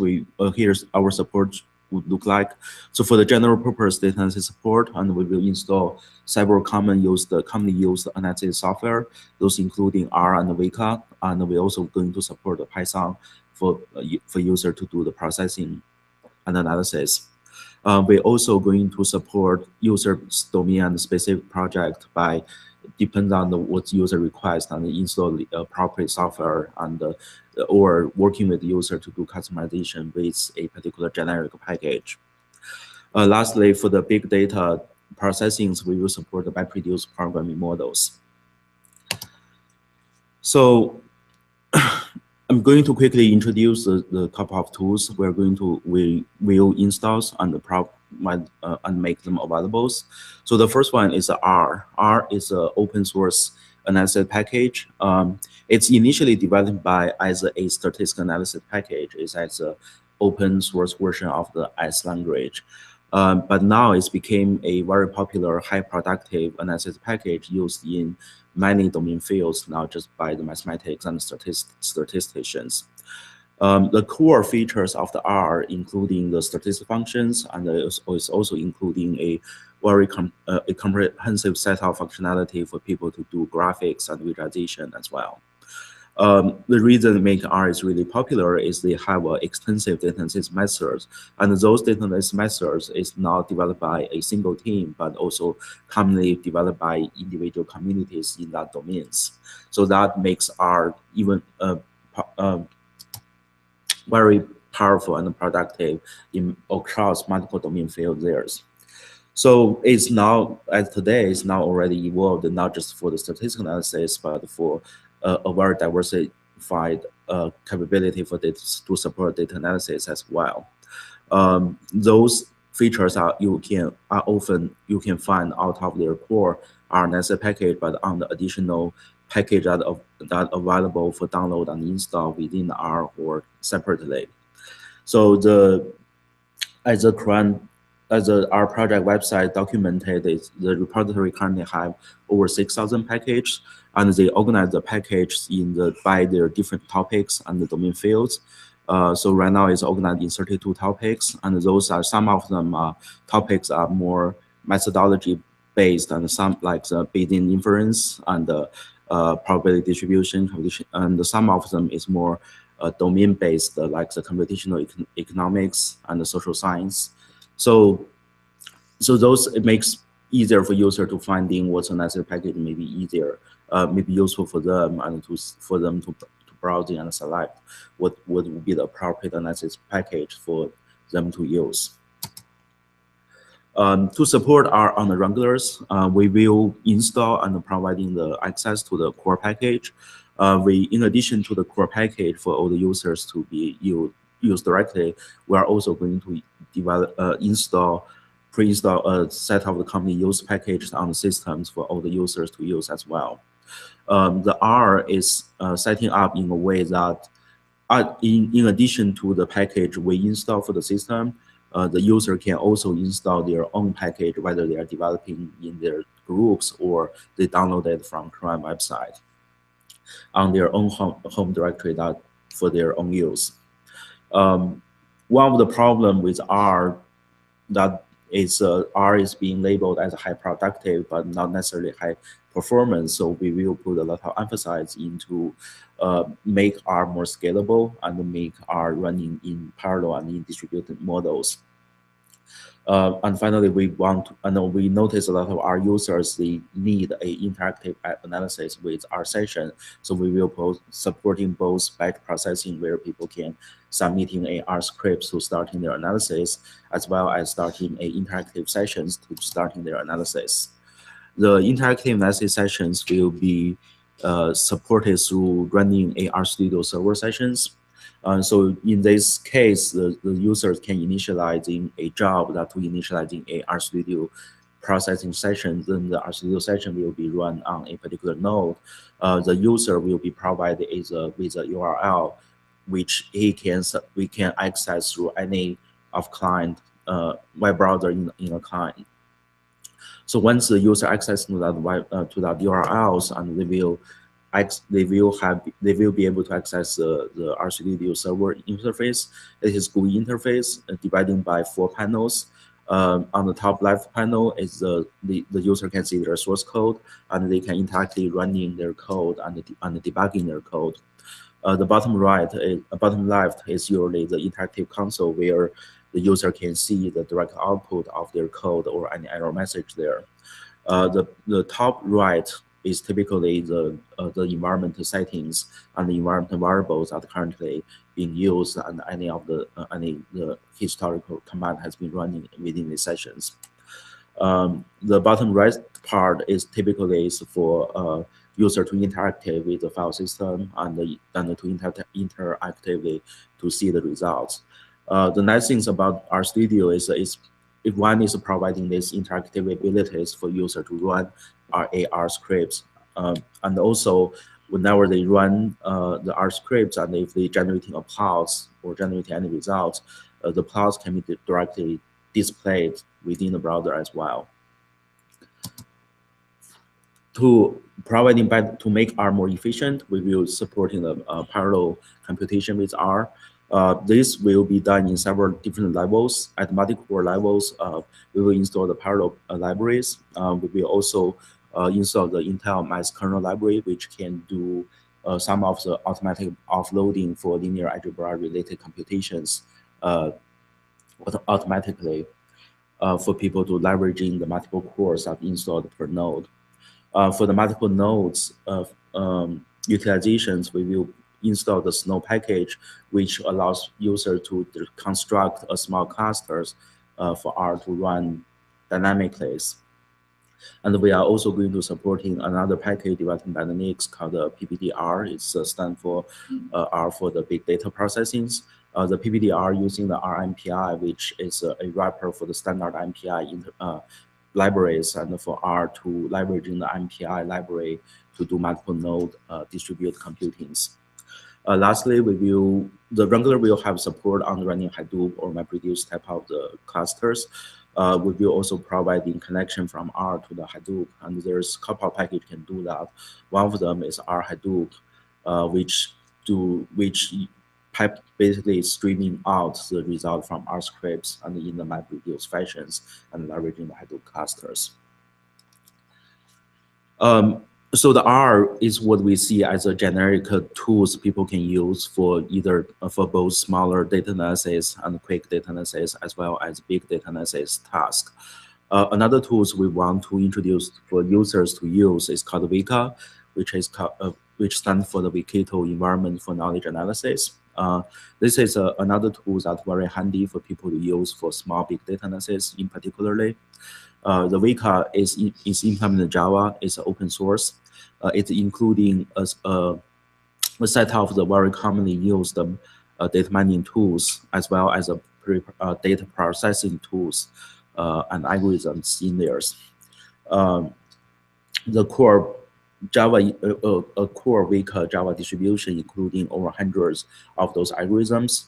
here's our support would look like. So for the general purpose data analysis support, and we will install several commonly used analysis software, those including R and Weka, and we're also going to support the Python for user to do the processing and analysis. We're also going to support user domain and specific project by depend on what user request and install the appropriate software and or working with the user to do customization with a particular generic package. Lastly, for the big data processings, we will support the MapReduce programming models. So I'm going to quickly introduce the couple of tools we will install and make them available. So the first one is R. R is an open source analysis package. It's initially developed as a statistical analysis package. It's as an open source version of the S language. But now it's became a very popular, high productive analysis package used in many domain fields, not just by the mathematics and statisticians. The core features of the R, including the statistical functions, and is also including a very comprehensive set of functionality for people to do graphics and visualization as well. The reason Weka-R is really popular is they have extensive data analysis methods, and those data analysis methods is not developed by a single team, but also commonly developed by individual communities in that domains. So that makes R even very powerful and productive across multiple domain fields there. So it's now, as today, it's now already evolved not just for the statistical analysis, but for a very diversified capability for data to support data analysis as well. Those features you can find out of their core RNS package, but on the additional package that available for download and install within R or separately. So as our project website documented, the repository currently have over 6,000 packages, and they organize the packages by their different topics and the domain fields. So right now it's organized in 32 topics, and those are some of them topics are more methodology based, and some like the Bayesian inference and the probability distribution, and some of them is more domain based, like the computational economics and the social science. So those, it makes easier for user to finding what's a necessary package, maybe easier, maybe useful for them, and for them to browse and select what would be the appropriate analysis package for them to use. To support on the Wranglers, we will install and providing the access to the core package. In addition to the core package for all the users to be used directly, we are also going to develop, pre-install a set of the company use packages on the systems for all the users to use as well. The R is setting up in a way that, in addition to the package we install for the system, the user can also install their own package, whether they are developing in their groups or they download it from Chrome website on their own home directory for their own use. One of the problem with R that is R is being labeled as high productive, but not necessarily high performance. So we will put a lot of emphasis into make R more scalable and make R running in parallel and in distributed models. And finally, we notice a lot of our users, they need a interactive analysis with our session. So we will be supporting both batch processing, where people can submitting a R scripts to starting their analysis, as well as starting a interactive sessions to starting their analysis. The interactive analysis sessions will be supported through running a RStudio server sessions. So in this case, the users can initializing a job that we initializing a RStudio processing session. Then the RStudio session will be run on a particular node. The user will be provided with a URL, which we can access through any of client web browser in a client. So once the user access to that URLs, and they will be able to access the RStudio server interface. It is GUI interface dividing by 4 panels. On the top left panel is the user can see their source code, and they can interactively running their code and debugging their code. The bottom left is usually the interactive console, where the user can see the direct output of their code or any error message there. The top right is typically the environment settings and the environment variables that are currently being used, and any the historical command has been running within the sessions. The bottom right part is typically for user to interact with the file system and to interactively to see the results. The nice things about RStudio is if one is providing these interactive abilities for user to run our AR scripts, and also whenever they run the R scripts, and if they generating a plots or generating any results, the plots can be directly displayed within the browser as well. To make R more efficient, we will supporting the parallel computation with R. This will be done in several different levels. At multi-core levels, we will install the parallel libraries. We will also install the Intel Math Kernel Library, which can do some of the automatic offloading for linear algebra related computations automatically for people to leveraging the multiple cores that installed per node. For the multiple nodes utilizations, we will install the Snow package, which allows user to construct a small clusters for R to run dynamically. And we are also going to supporting another package developed by the UNIX called the PBDR. It's stands for R for the big data processing. The PBDR using the RMPI, which is a wrapper for the standard MPI libraries, and for R to leveraging the MPI library to do multiple node distributed computings. Lastly, the Wrangler will have support on running Hadoop or MapReduce type of the clusters. We will also providing connection from R to the Hadoop, and there's a couple of packages can do that. One of them is R Hadoop, which basically streaming out the result from R scripts and in the MapReduce fashions and leveraging the Hadoop clusters. So the R is what we see as a generic tools people can use for either for both smaller data analysis and quick data analysis, as well as big data analysis task. Another tools we want to introduce for users to use is called Weka, which stands for the Waikato Environment for Knowledge Analysis. This is another tool that's very handy for people to use for small big data analysis in particularly. The Weka is implemented in Java. It's open source. It's including a set of the very commonly used data mining tools, as well as data processing tools and algorithms in there. The core Java, core Weka Java distribution, including over hundreds of those algorithms.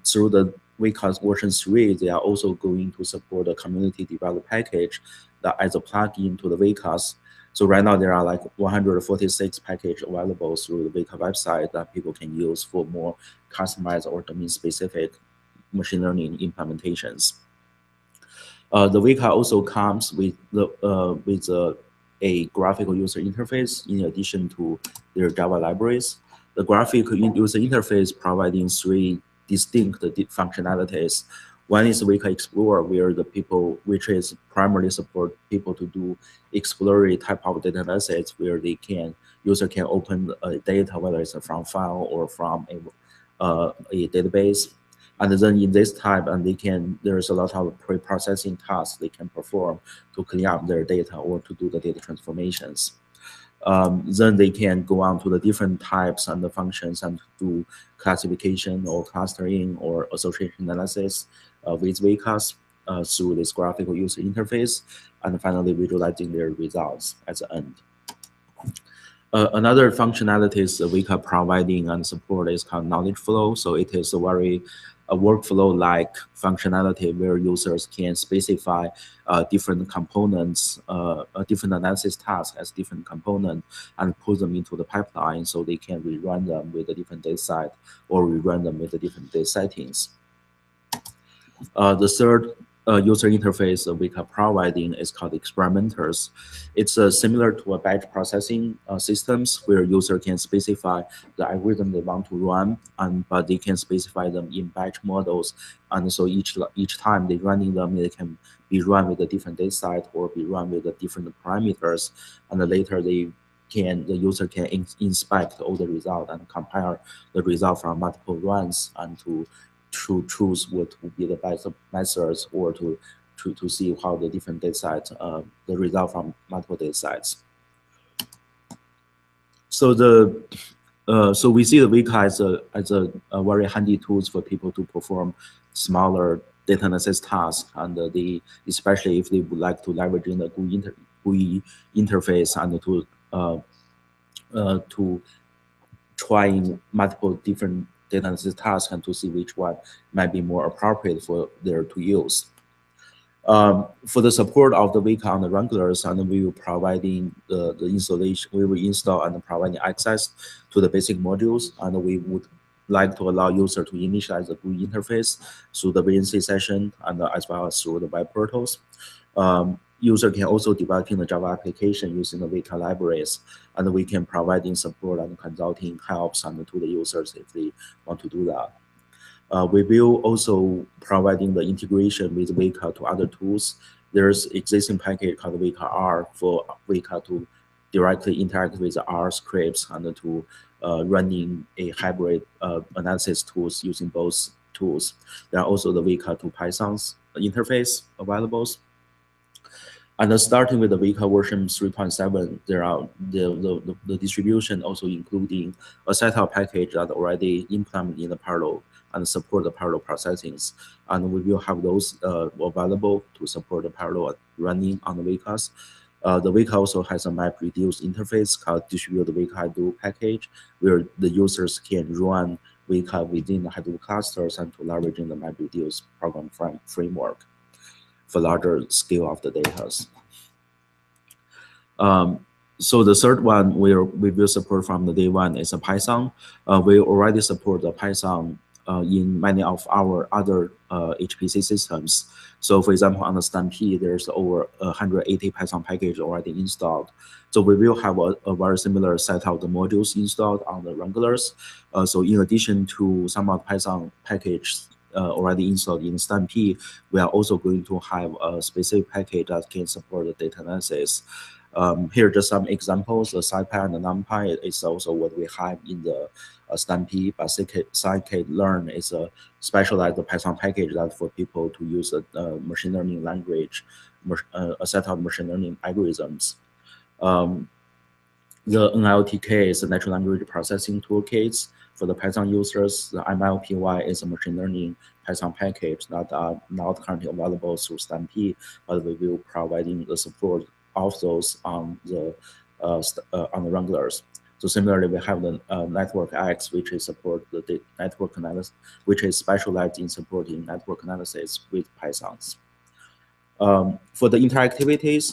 Through the Weka version 3, they are also going to support a community developed package that as a plugin to the Wekas. So right now there are like 146 packages available through the Weka website that people can use for more customized or domain-specific machine learning implementations. The Weka also comes with a graphical user interface in addition to their Java libraries. The graphical user interface providing 3 distinct functionalities. One is Weka Explorer, where which is primarily support people to do exploratory type of data analysis, where user can open data, whether it's from file or from a database. And then in this type, there's a lot of pre-processing tasks they can perform to clean up their data or to do the data transformations. Then they can go on to the different types and the functions and do classification or clustering or association analysis with Wekas through this graphical user interface, and finally visualizing their results at the end. Another functionalities Weka providing and support is called knowledge flow. So it is a workflow-like functionality where users can specify different components, different analysis tasks as different component, and put them into the pipeline so they can rerun them with a different data set or rerun them with the different data settings. The third user interface Weka providing is called experimenters. It's similar to a batch processing systems where user can specify the algorithm they want to run, but they can specify them in batch models. And so each time they running them, they can be run with a different data set or be run with the different parameters. And then later the user can inspect all the result and compare the result from multiple runs and to choose what would be the best methods or to see how the different data sets, the result from multiple data sets. So so we see the Weka as a very handy tools for people to perform smaller data analysis tasks, and especially if they would like to leverage in the GUI interface and to trying multiple different data analysis tasks and to see which one might be more appropriate for their to use. For the support of the Weka on the Wranglers, and we will providing the installation, we will install and providing access to the basic modules, and we would like to allow user to initialize the GUI interface through the VNC session and as well as through the web portals. user can also develop the Java application using the Weka libraries, and we can providing support and consulting helps and to the users if they want to do that. We will also providing the integration with Weka to other tools. There's existing package called Weka-R for Weka to directly interact with the R scripts and to running a hybrid analysis tools using both tools. There are also the Weka to Python's interface available. And starting with the Weka version 3.7, there are the distribution also including a set of package that already implemented in the parallel and support the parallel processings. And we will have those available to support the parallel running on the Wekas. The Weka also has a MapReduce interface called distributed Weka Hadoop package, where the users can run Weka within the Hadoop clusters and to leveraging the MapReduce program framework for larger scale of the data. So the third one we will support from the day one is a Python. We already support the Python in many of our other HPC systems. So for example, on the Stampede, there's over 180 Python package already installed. So we will have a very similar set of the modules installed on the Wranglers. So in addition to some of the Python packages already installed in Stampede, we are also going to have a specific package that can support the data analysis. Here are just some examples. The SciPy and the NumPy is also what we have in the Stampede, but scikit-learn is a specialized Python package that for people to use a machine learning language, a set of machine learning algorithms. The NLTK is a natural language processing toolkits for the Python users. The MLPY is a machine learning Python package that are not currently available through Stampede, but we will providing the support of those on the Wranglers. So similarly, we have the Network X, which is support the network analysis, which is specialized in supporting network analysis with Pythons. For the interactivities,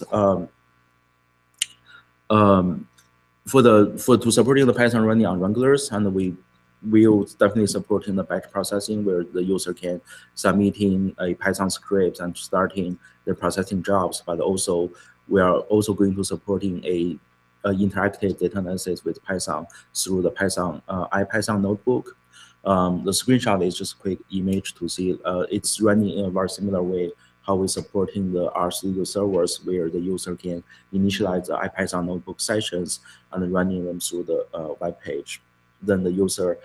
to supporting the Python running on Wranglers, and we will definitely supporting the batch processing where the user can submitting a Python script and starting the processing jobs, but also we are also going to supporting a interactive data analysis with Python through the Python IPython notebook. The screenshot is just a quick image to see it's running in a very similar way how we're supporting the RStudio servers where the user can initialize the IPython notebook sessions and running them through the web page. Then the user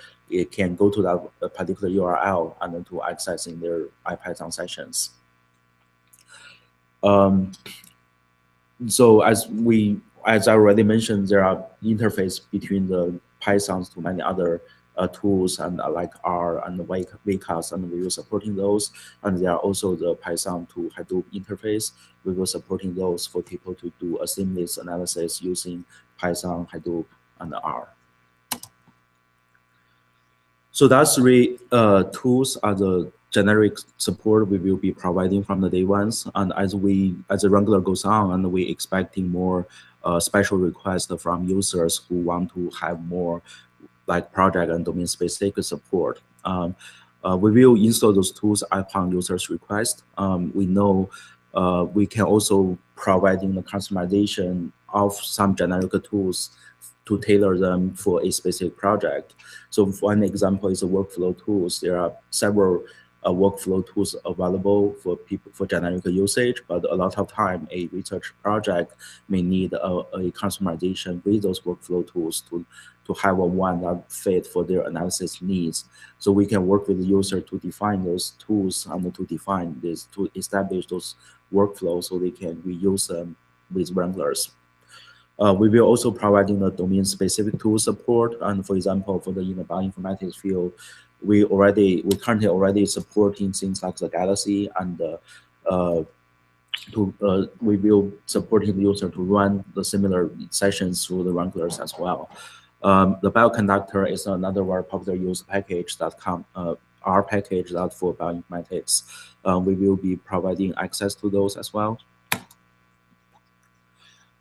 can go to that particular URL and then to accessing their IPython sessions. So as I already mentioned, there are interface between the Pythons to many other tools and like R and Wekas, and we were supporting those. And there are also the Python to Hadoop interface. We were supporting those for people to do a seamless analysis using Python, Hadoop, and R. So that's three tools are the generic support we will be providing from the day ones. And as the Wrangler goes on, and we expecting more special requests from users who want to have more like project and domain specific support. We will install those tools upon users' request. We know we can also providing the customization of some generic tools to tailor them for a specific project. So one example is the workflow tools. There are several workflow tools available for people for generic usage, but a lot of time a research project may need a customization with those workflow tools to have a one that fit for their analysis needs. So we can work with the user to define those tools and to define this, to establish those workflows so they can reuse them with Wranglers. We will also providing the domain-specific tool support, and for example, for the bioinformatics field, we currently already supporting things like the Galaxy, and we will supporting the user to run the similar sessions through the Wranglers as well. The bioconductor is another very popular use package that our package that for bioinformatics. We will be providing access to those as well.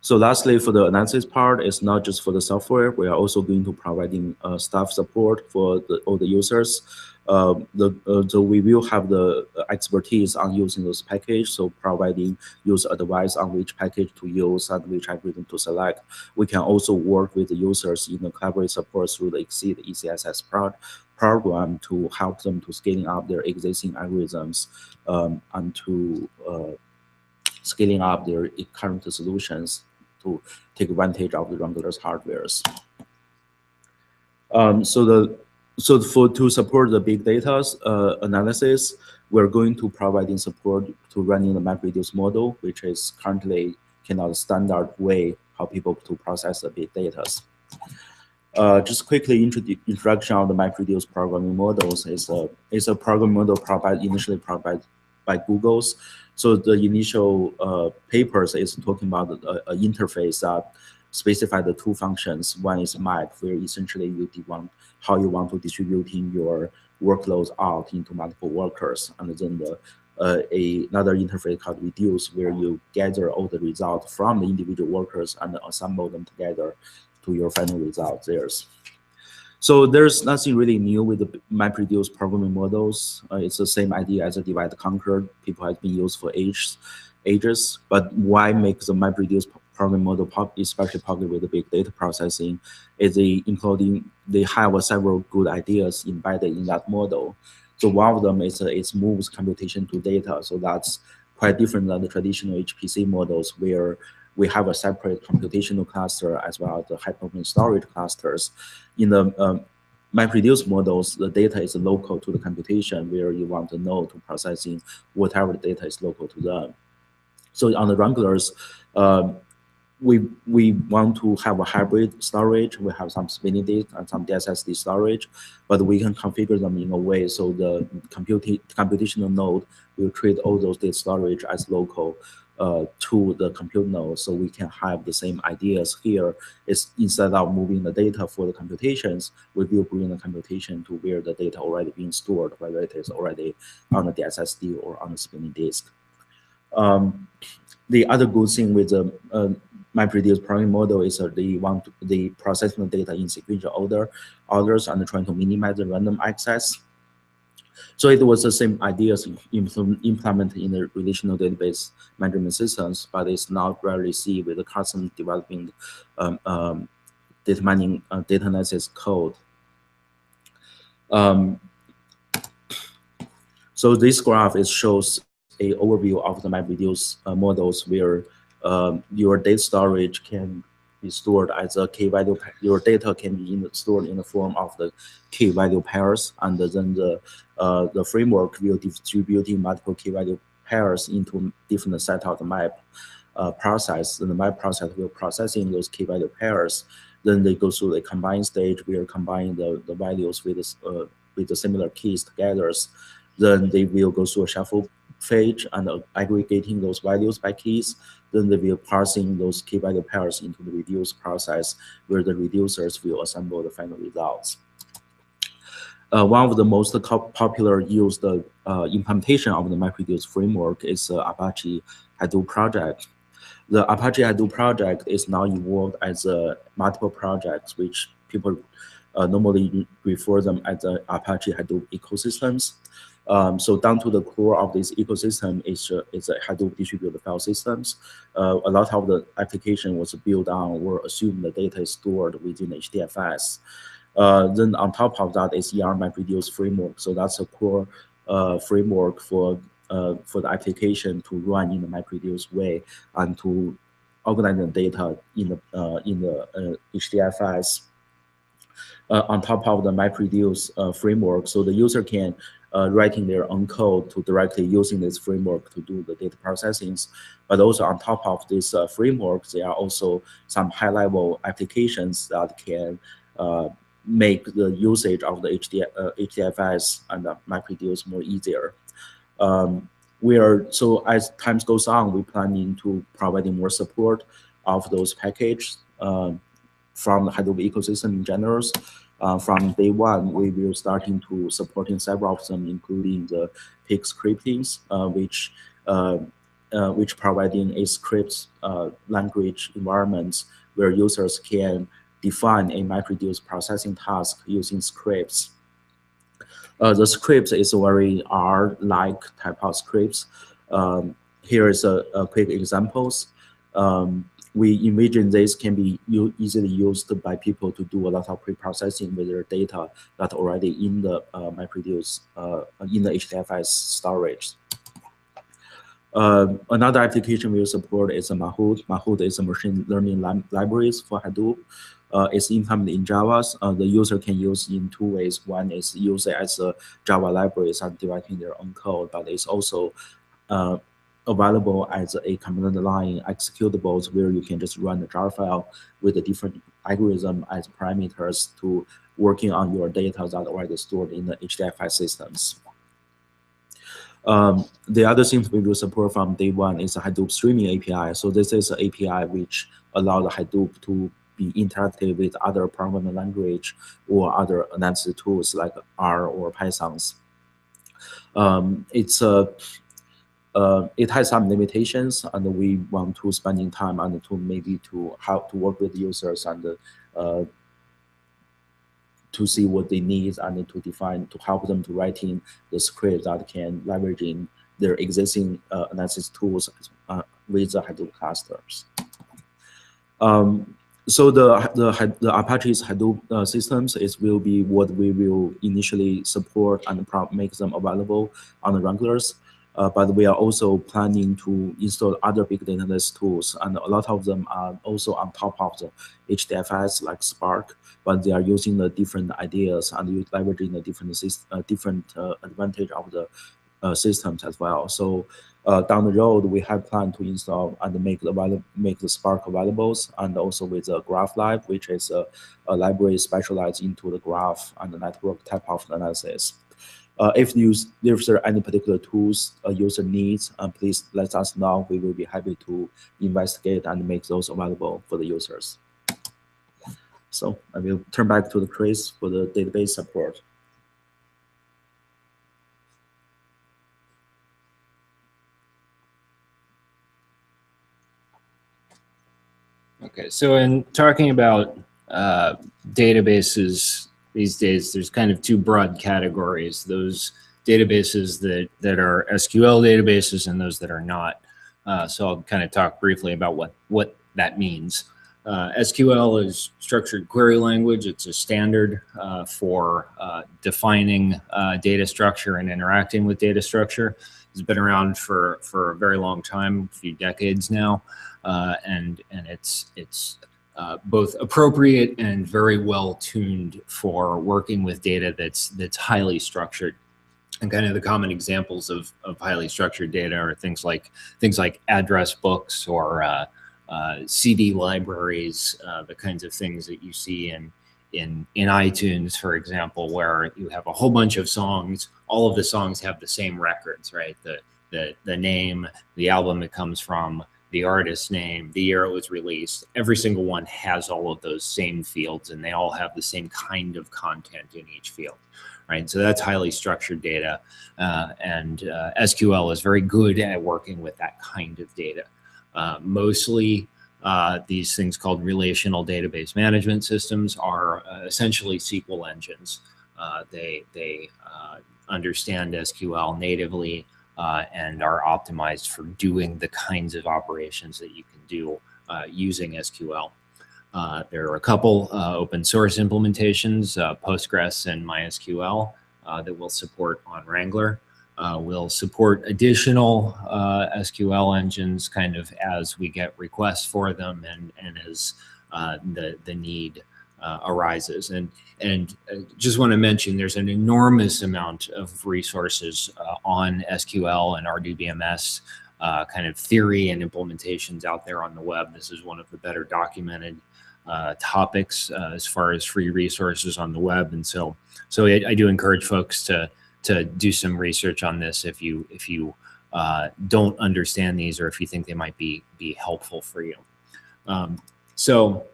So lastly, for the analysis part, it's not just for the software. We are also going to providing staff support for all the users. So we will have the expertise on using those packages, so providing user advice on which package to use and which algorithm to select. We can also work with the users in the collaborative support through the XSEDE ECSS program to help them to scaling up their existing algorithms and to scaling up their current solutions to take advantage of the Wrangler's hardwares. To support the big data analysis, we're going to providing support to running the MapReduce model, which is currently kind of standard way how people to process the big data. Just quickly introduction of the MapReduce programming models is a programming model initially provided by Google's. So the initial papers is talking about an interface that specify the two functions. One is map, where essentially you want how you want to distributing your workloads out into multiple workers, and then another interface called reduce, where you gather all the results from the individual workers and assemble them together to your final result there. So there's nothing really new with the MapReduce programming models. It's the same idea as a divide and conquer. People have been used for ages. But why make the MapReduce programming model especially popular with the big data processing is they have several good ideas embedded in that model. So one of them is it moves computation to data. So that's quite different than the traditional HPC models, where we have a separate computational cluster as well as the high-performance storage clusters. In the MapReduce models, the data is local to the computation, where you want the node to processing whatever the data is local to them. So on the Wranglers, we want to have a hybrid storage. We have some spinning disk and some DSSD storage, but we can configure them in a way so the computational node will treat all those data storage as local to the compute node, so we can have the same ideas here. Is instead of moving the data for the computations, we will bring the computation to where the data already being stored, whether it is already on the DSSD or on the spinning disk. The other good thing with the MapReduce programming model is they processing the data in sequential orders and trying to minimize the random access. So it was the same ideas implemented in the relational database management systems, but it's not rarely seen with the custom developing data analysis code. So this graph shows an overview of the MapReduce models, where your data storage can be stored as a key value. Your data can be stored in the form of the key value pairs, and then the framework will distributing multiple key value pairs into different set of the map process. And the map process will processing those key value pairs. Then they go through the combine stage, where combine the values with the similar keys together. Then they will go through a shuffle phase and aggregating those values by keys. Then they will parsing those key value pairs into the reduce process, where the reducers will assemble the final results. One of the most popular used implementation of the MapReduce framework is Apache Hadoop project. The Apache Hadoop project is now evolved as multiple projects, which people normally refer them as the Apache Hadoop ecosystems. So down to the core of this ecosystem is a Hadoop distributed file systems. A lot of the application was built on or assume the data is stored within HDFS. Then on top of that is MapReduce framework. So that's a core framework for the application to run in the MapReduce way and to organize the data in the HDFS. On top of the MapReduce framework, so the user can writing their own code to directly using this framework to do the data processings. But also on top of this framework, there are also some high-level applications that can make the usage of the HDFS and the MapReduce more easier. So as time goes on, we're planning to providing more support of those packages from the Hadoop ecosystem in general. From day one, we will starting to supporting several of them, including the PIC scriptings, which which providing a script language environment where users can define a MapReduce processing task using scripts. The script is a very R-like type of scripts. Here is a quick examples. We envision this can be easily used by people to do a lot of pre-processing with their data that already in the MapReduce, in the HDFS storage. Another application we support is Mahout. Mahout is a machine learning libraries for Hadoop. It's implemented in Java. The user can use in two ways. One is use it as a Java libraries and developing their own code, but it's also available as a command line executables where you can just run the jar file with a different algorithm as parameters to working on your data that are already stored in the HDFS systems. The other things we will support from day one is a Hadoop streaming API. So this is an API which allows the Hadoop to be interactive with other programming language or other analysis tools like R or Python. It has some limitations, and we want to spending time on to maybe to how to work with users and to see what they need and to define to help them to write in the script that can leverage in their existing analysis tools with the Hadoop clusters. So the Apache's Hadoop systems will be what we will initially support and make them available on the Wranglers. But we are also planning to install other big data analysis tools, and a lot of them are also on top of the HDFS like Spark, but they are using the different ideas and leveraging the different advantage of the systems as well. So down the road, we have planned to install and make the Spark available, and also with the Graph Lab, which is a library specialized into the graph and the network type of analysis. If there are any particular tools a user needs, please let us know. We will be happy to investigate and make those available for the users. So I will turn back to the Chris for the database support. Okay, so in talking about databases these days, there's kind of two broad categories: those databases that are SQL databases and those that are not. So I'll kind of talk briefly about what that means. SQL is structured query language. It's a standard for defining data structure and interacting with data structure. It's been around for a very long time, a few decades now, and it's both appropriate and very well tuned for working with data that's highly structured. And kind of the common examples of highly structured data are things like address books or CD libraries, the kinds of things that you see in iTunes, for example, where you have a whole bunch of songs. All of the songs have the same records, right? The name, the album it comes from, the artist's name, the year it was released. Every single one has all of those same fields, and they all have the same kind of content in each field, right? So that's highly structured data, and SQL is very good at working with that kind of data. Mostly these things called relational database management systems are essentially SQL engines. They understand SQL natively and are optimized for doing the kinds of operations that you can do using SQL. There are a couple open source implementations, Postgres and MySQL, that will support on Wrangler. We'll support additional SQL engines kind of as we get requests for them and as the need arises. And just want to mention there's an enormous amount of resources on SQL and RDBMS kind of theory and implementations out there on the web. This is one of the better documented topics as far as free resources on the web. And so I do encourage folks to do some research on this if you don't understand these or if you think they might be helpful for you. So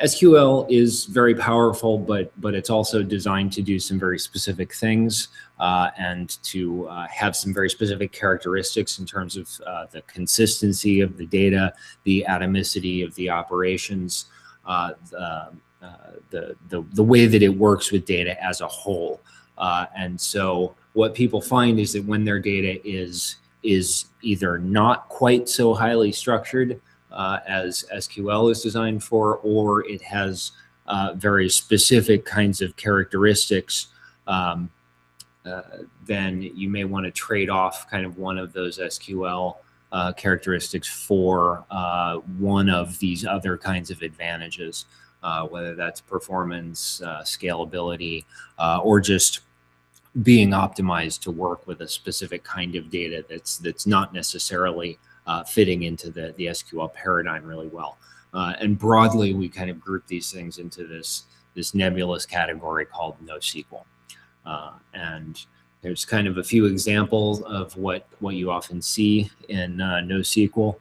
SQL is very powerful, but it's also designed to do some very specific things and to have some very specific characteristics in terms of the consistency of the data, the atomicity of the operations, the way that it works with data as a whole. And so what people find is that when their data is either not quite so highly structured as SQL is designed for, or it has very specific kinds of characteristics, then you may want to trade off kind of one of those SQL characteristics for one of these other kinds of advantages, whether that's performance, scalability, or just being optimized to work with a specific kind of data that's not necessarily fitting into the SQL paradigm really well. And broadly, we kind of group these things into this nebulous category called NoSQL. And there's kind of a few examples of what you often see in NoSQL.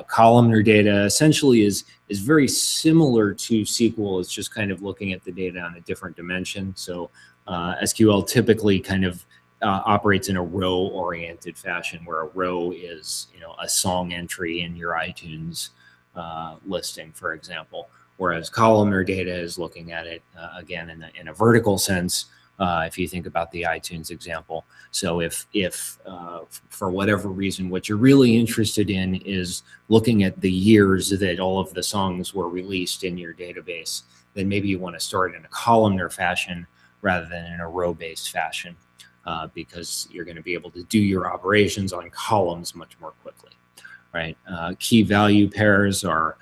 Columnar data essentially is very similar to SQL. It's just kind of looking at the data on a different dimension. So SQL typically kind of operates in a row-oriented fashion, where a row is, a song entry in your iTunes listing, for example. Whereas columnar data is looking at it again in a vertical sense. If you think about the iTunes example, so if for whatever reason what you're really interested in is looking at the years that all of the songs were released in your database, then maybe you want to store it in a columnar fashion rather than in a row-based fashion. Because you're going to be able to do your operations on columns much more quickly, right? Key value pairs are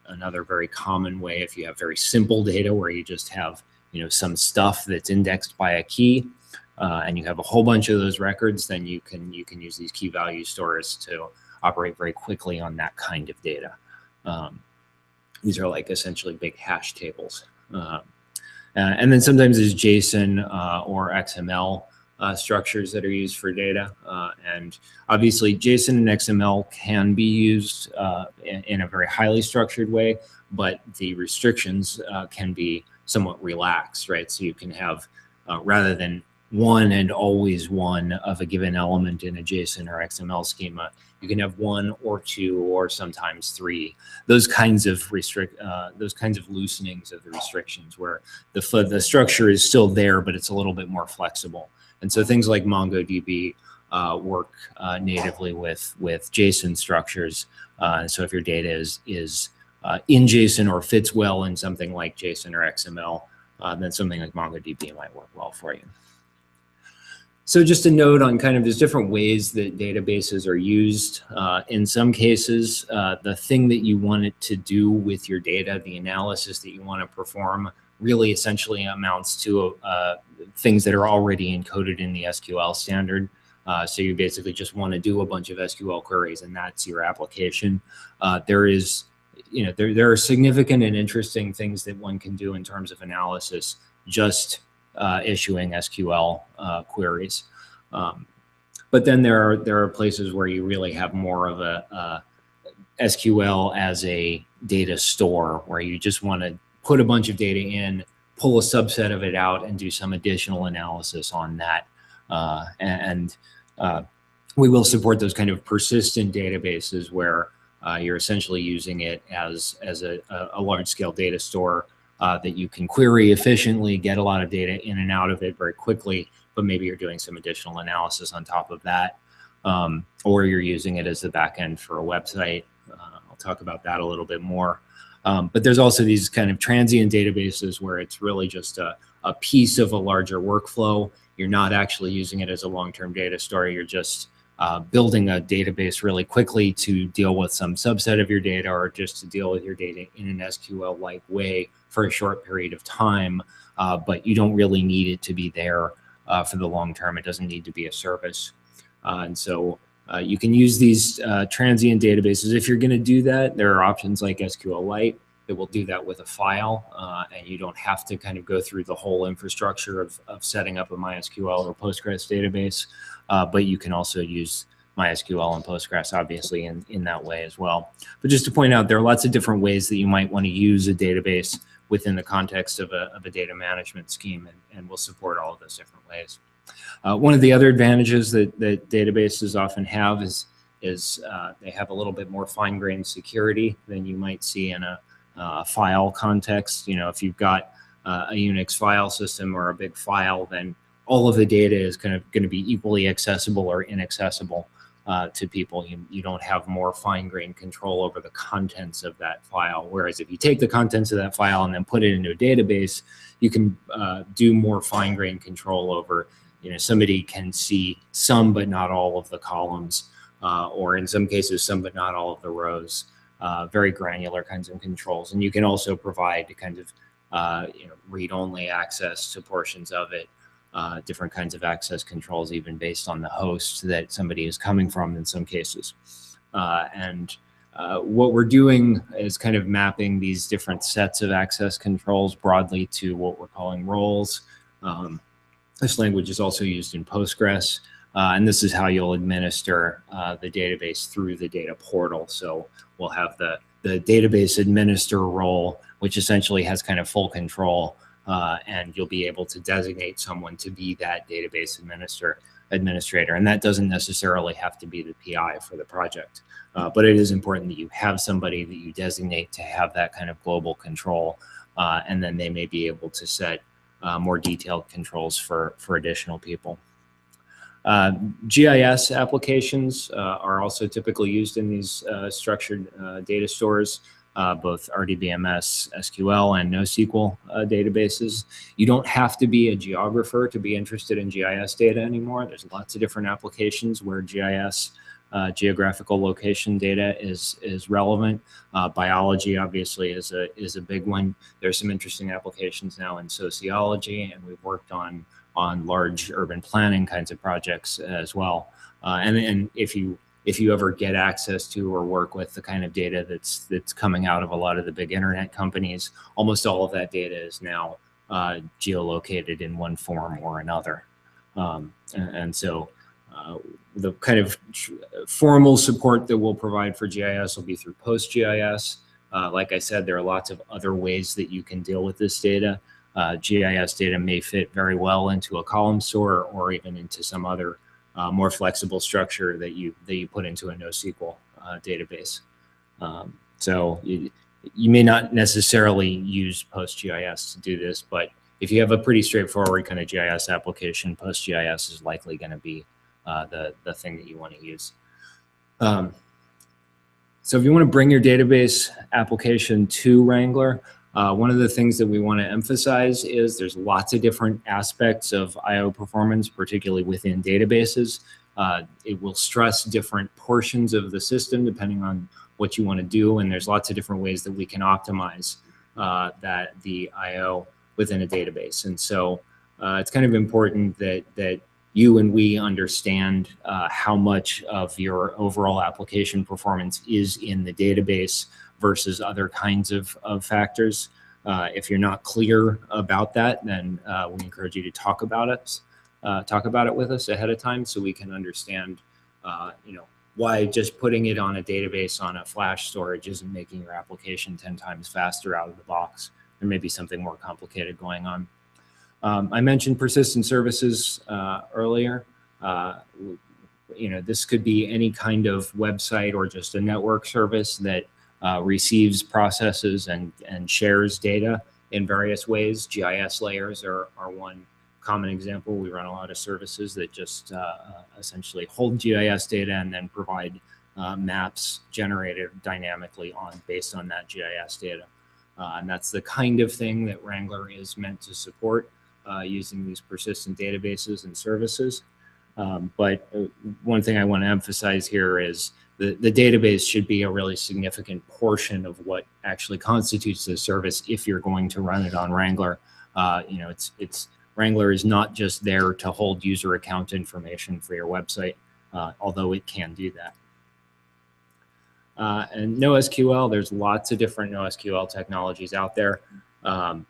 another very common way. If you have very simple data where you just have some stuff that's indexed by a key, and you have a whole bunch of those records, then you can use these key value stores to operate very quickly on that kind of data. These are like essentially big hash tables. And then sometimes there's JSON or XML structures that are used for data. And obviously JSON and XML can be used in a very highly structured way, but the restrictions can be somewhat relaxed, right? So you can have, rather than one and always one of a given element in a JSON or XML schema, you can have one or two or sometimes three. Those kinds of loosenings of the restrictions, where the structure is still there, but it's a little bit more flexible. And so things like MongoDB work natively with JSON structures. So if your data is in JSON or fits well in something like JSON or XML, then something like MongoDB might work well for you. So just a note on kind of there's different ways that databases are used. In some cases, the thing that you want it to do with your data, the analysis that you want to perform, really essentially amounts to things that are already encoded in the SQL standard. So you basically just want to do a bunch of SQL queries, and that's your application. There are significant and interesting things that one can do in terms of analysis, just issuing SQL queries. But then there are places where you really have more of a SQL as a data store, where you just want to put a bunch of data in, pull a subset of it out, and do some additional analysis on that. We will support those kind of persistent databases where you're essentially using it as a large-scale data store that you can query efficiently, get a lot of data in and out of it very quickly, but maybe you're doing some additional analysis on top of that, or you're using it as the backend for a website. I'll talk about that a little bit more. But there's also these kind of transient databases where it's really just a piece of a larger workflow. You're not actually using it as a long-term data store. You're just building a database really quickly to deal with some subset of your data, or just to deal with your data in an SQL-like way for a short period of time, but you don't really need it to be there for the long term. It doesn't need to be a service. And so you can use these transient databases. If you're going to do that, there are options like SQLite that will do that with a file, and you don't have to kind of go through the whole infrastructure of setting up a MySQL or Postgres database, but you can also use MySQL and Postgres, obviously, in that way as well. But just to point out, there are lots of different ways that you might want to use a database within the context of a data management scheme, and we'll support all of those different ways. One of the other advantages that databases often have is they have a little bit more fine-grained security than you might see in a file context. If you've got a Unix file system or a big file, then all of the data is going to be equally accessible or inaccessible to people. You don't have more fine-grained control over the contents of that file. Whereas if you take the contents of that file and then put it into a database, you can do more fine-grained control over, somebody can see some but not all of the columns, or in some cases, some but not all of the rows, very granular kinds of controls. And you can also provide kind of read-only access to portions of it, different kinds of access controls, even based on the host that somebody is coming from in some cases. What we're doing is kind of mapping these different sets of access controls broadly to what we're calling roles. This language is also used in Postgres, and this is how you'll administer the database through the data portal. So we'll have the database administer role, which essentially has kind of full control, and you'll be able to designate someone to be that database administrator. And that doesn't necessarily have to be the PI for the project, but it is important that you have somebody that you designate to have that kind of global control, and then they may be able to set more detailed controls for additional people. GIS applications are also typically used in these structured data stores, both RDBMS, SQL, and NoSQL databases. You don't have to be a geographer to be interested in GIS data anymore. There's lots of different applications where GIS, geographical location data, is relevant. Biology, obviously, is a big one. There's some interesting applications now in sociology, and we've worked on large urban planning kinds of projects as well. And if you ever get access to or work with the kind of data that's coming out of a lot of the big internet companies, almost all of that data is now geolocated in one form or another. So the kind of formal support that we'll provide for GIS will be through PostGIS. Like I said, there are lots of other ways that you can deal with this data. GIS data may fit very well into a column store or even into some other more flexible structure that you put into a NoSQL database. So you may not necessarily use PostGIS to do this, but if you have a pretty straightforward kind of GIS application, PostGIS is likely going to be the thing that you want to use. So if you want to bring your database application to Wrangler, one of the things that we want to emphasize is there's lots of different aspects of I/O performance, particularly within databases. It will stress different portions of the system depending on what you want to do, and there's lots of different ways that we can optimize the I/O within a database. And so it's kind of important that you and we understand how much of your overall application performance is in the database versus other kinds of factors. If you're not clear about that, then we encourage you to talk about it with us ahead of time so we can understand, why just putting it on a database on a flash storage isn't making your application 10 times faster out of the box. There may be something more complicated going on. I mentioned persistent services earlier. This could be any kind of website or just a network service that receives, processes, and shares data in various ways. GIS layers are one common example. We run a lot of services that just essentially hold GIS data and then provide maps generated dynamically based on that GIS data. And that's the kind of thing that Wrangler is meant to support using these persistent databases and services. But one thing I want to emphasize here is the database should be a really significant portion of what actually constitutes the service if you're going to run it on Wrangler. Wrangler is not just there to hold user account information for your website, although it can do that. And noSQL, there's lots of different noSQL technologies out there.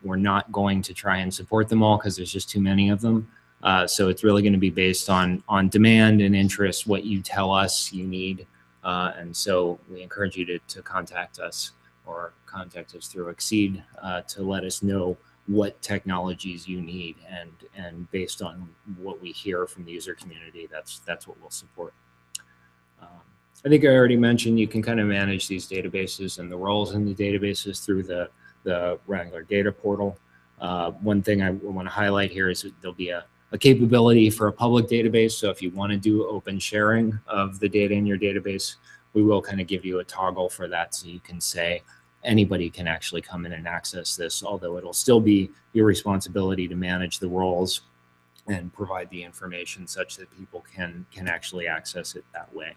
We're not going to try and support them all because there's just too many of them. So it's really going to be based on demand and interest, what you tell us you need. And so we encourage you to contact us or contact us through XSEDE to let us know what technologies you need, and based on what we hear from the user community, that's what we'll support. I think I already mentioned you can kind of manage these databases and the roles in the databases through the Wrangler Data Portal. One thing I want to highlight here is that there'll be a capability for a public database. So if you want to do open sharing of the data in your database, we will kind of give you a toggle for that, so you can say anybody can actually come in and access this, although it'll still be your responsibility to manage the roles and provide the information such that people can actually access it that way.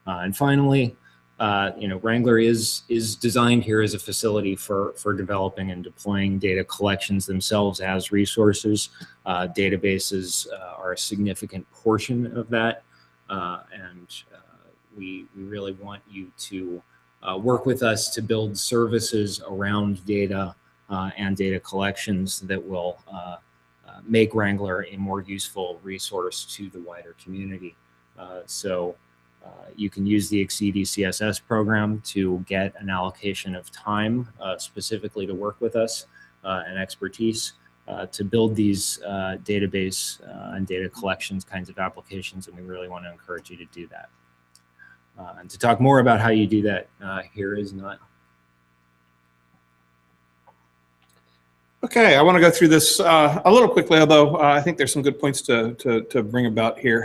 And finally, Wrangler is designed here as a facility for developing and deploying data collections themselves as resources. Databases are a significant portion of that, and we really want you to work with us to build services around data and data collections that will make Wrangler a more useful resource to the wider community. You can use the XSEDE ECSS program to get an allocation of time specifically to work with us and expertise to build these database and data collections kinds of applications, and we really want to encourage you to do that. And to talk more about how you do that, here is Niall. Okay, I want to go through this a little quickly, although I think there's some good points to bring about here.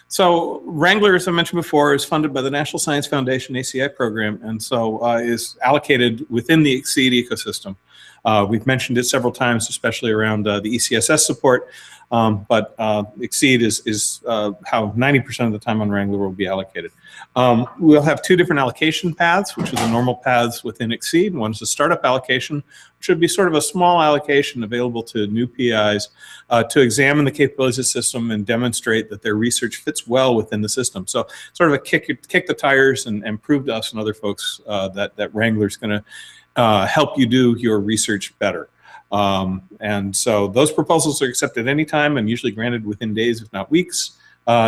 So Wrangler, as I mentioned before, is funded by the National Science Foundation ACI program, and so is allocated within the XSEDE ecosystem. We've mentioned it several times, especially around the ECSS support, but XSEDE is how 90% of the time on Wrangler will be allocated. We'll have two different allocation paths, which are the normal paths within XSEDE. One is the startup allocation, which would be sort of a small allocation available to new PIs to examine the capabilities of the system and demonstrate that their research fits well within the system. So sort of a kick the tires and prove to us and other folks that Wrangler's going to help you do your research better. And so those proposals are accepted anytime and usually granted within days, if not weeks,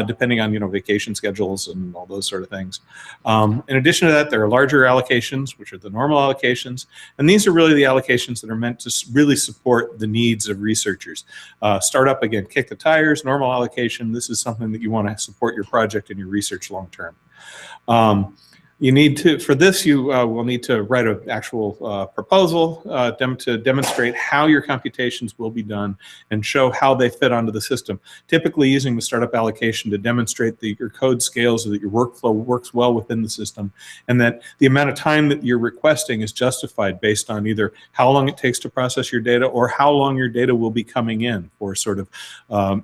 depending on vacation schedules and all those sort of things. In addition to that, there are larger allocations, which are the normal allocations, and these are really the allocations that are meant to really support the needs of researchers. Startup, again, kick the tires, normal allocation. This is something that you want to support your project and your research long term. You need to, for this, you will need to write an actual proposal to demonstrate how your computations will be done and show how they fit onto the system. Typically using the startup allocation to demonstrate that your code scales or that your workflow works well within the system, and that the amount of time that you're requesting is justified based on either how long it takes to process your data or how long your data will be coming in for sort of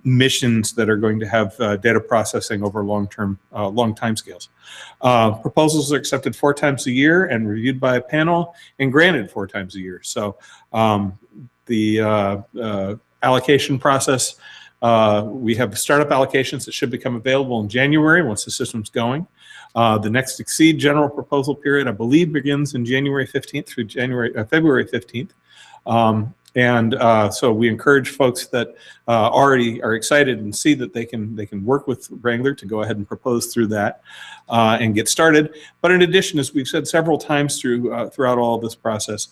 missions that are going to have data processing over long time scales. Proposals are accepted 4 times a year and reviewed by a panel and granted 4 times a year. So the allocation process, we have startup allocations that should become available in January once the system's going. The next XSEDE general proposal period, I believe, begins in January 15th through February 15th. So we encourage folks that already are excited and see that they can work with Wrangler to go ahead and propose through that and get started. But in addition, as we've said several times throughout all of this process,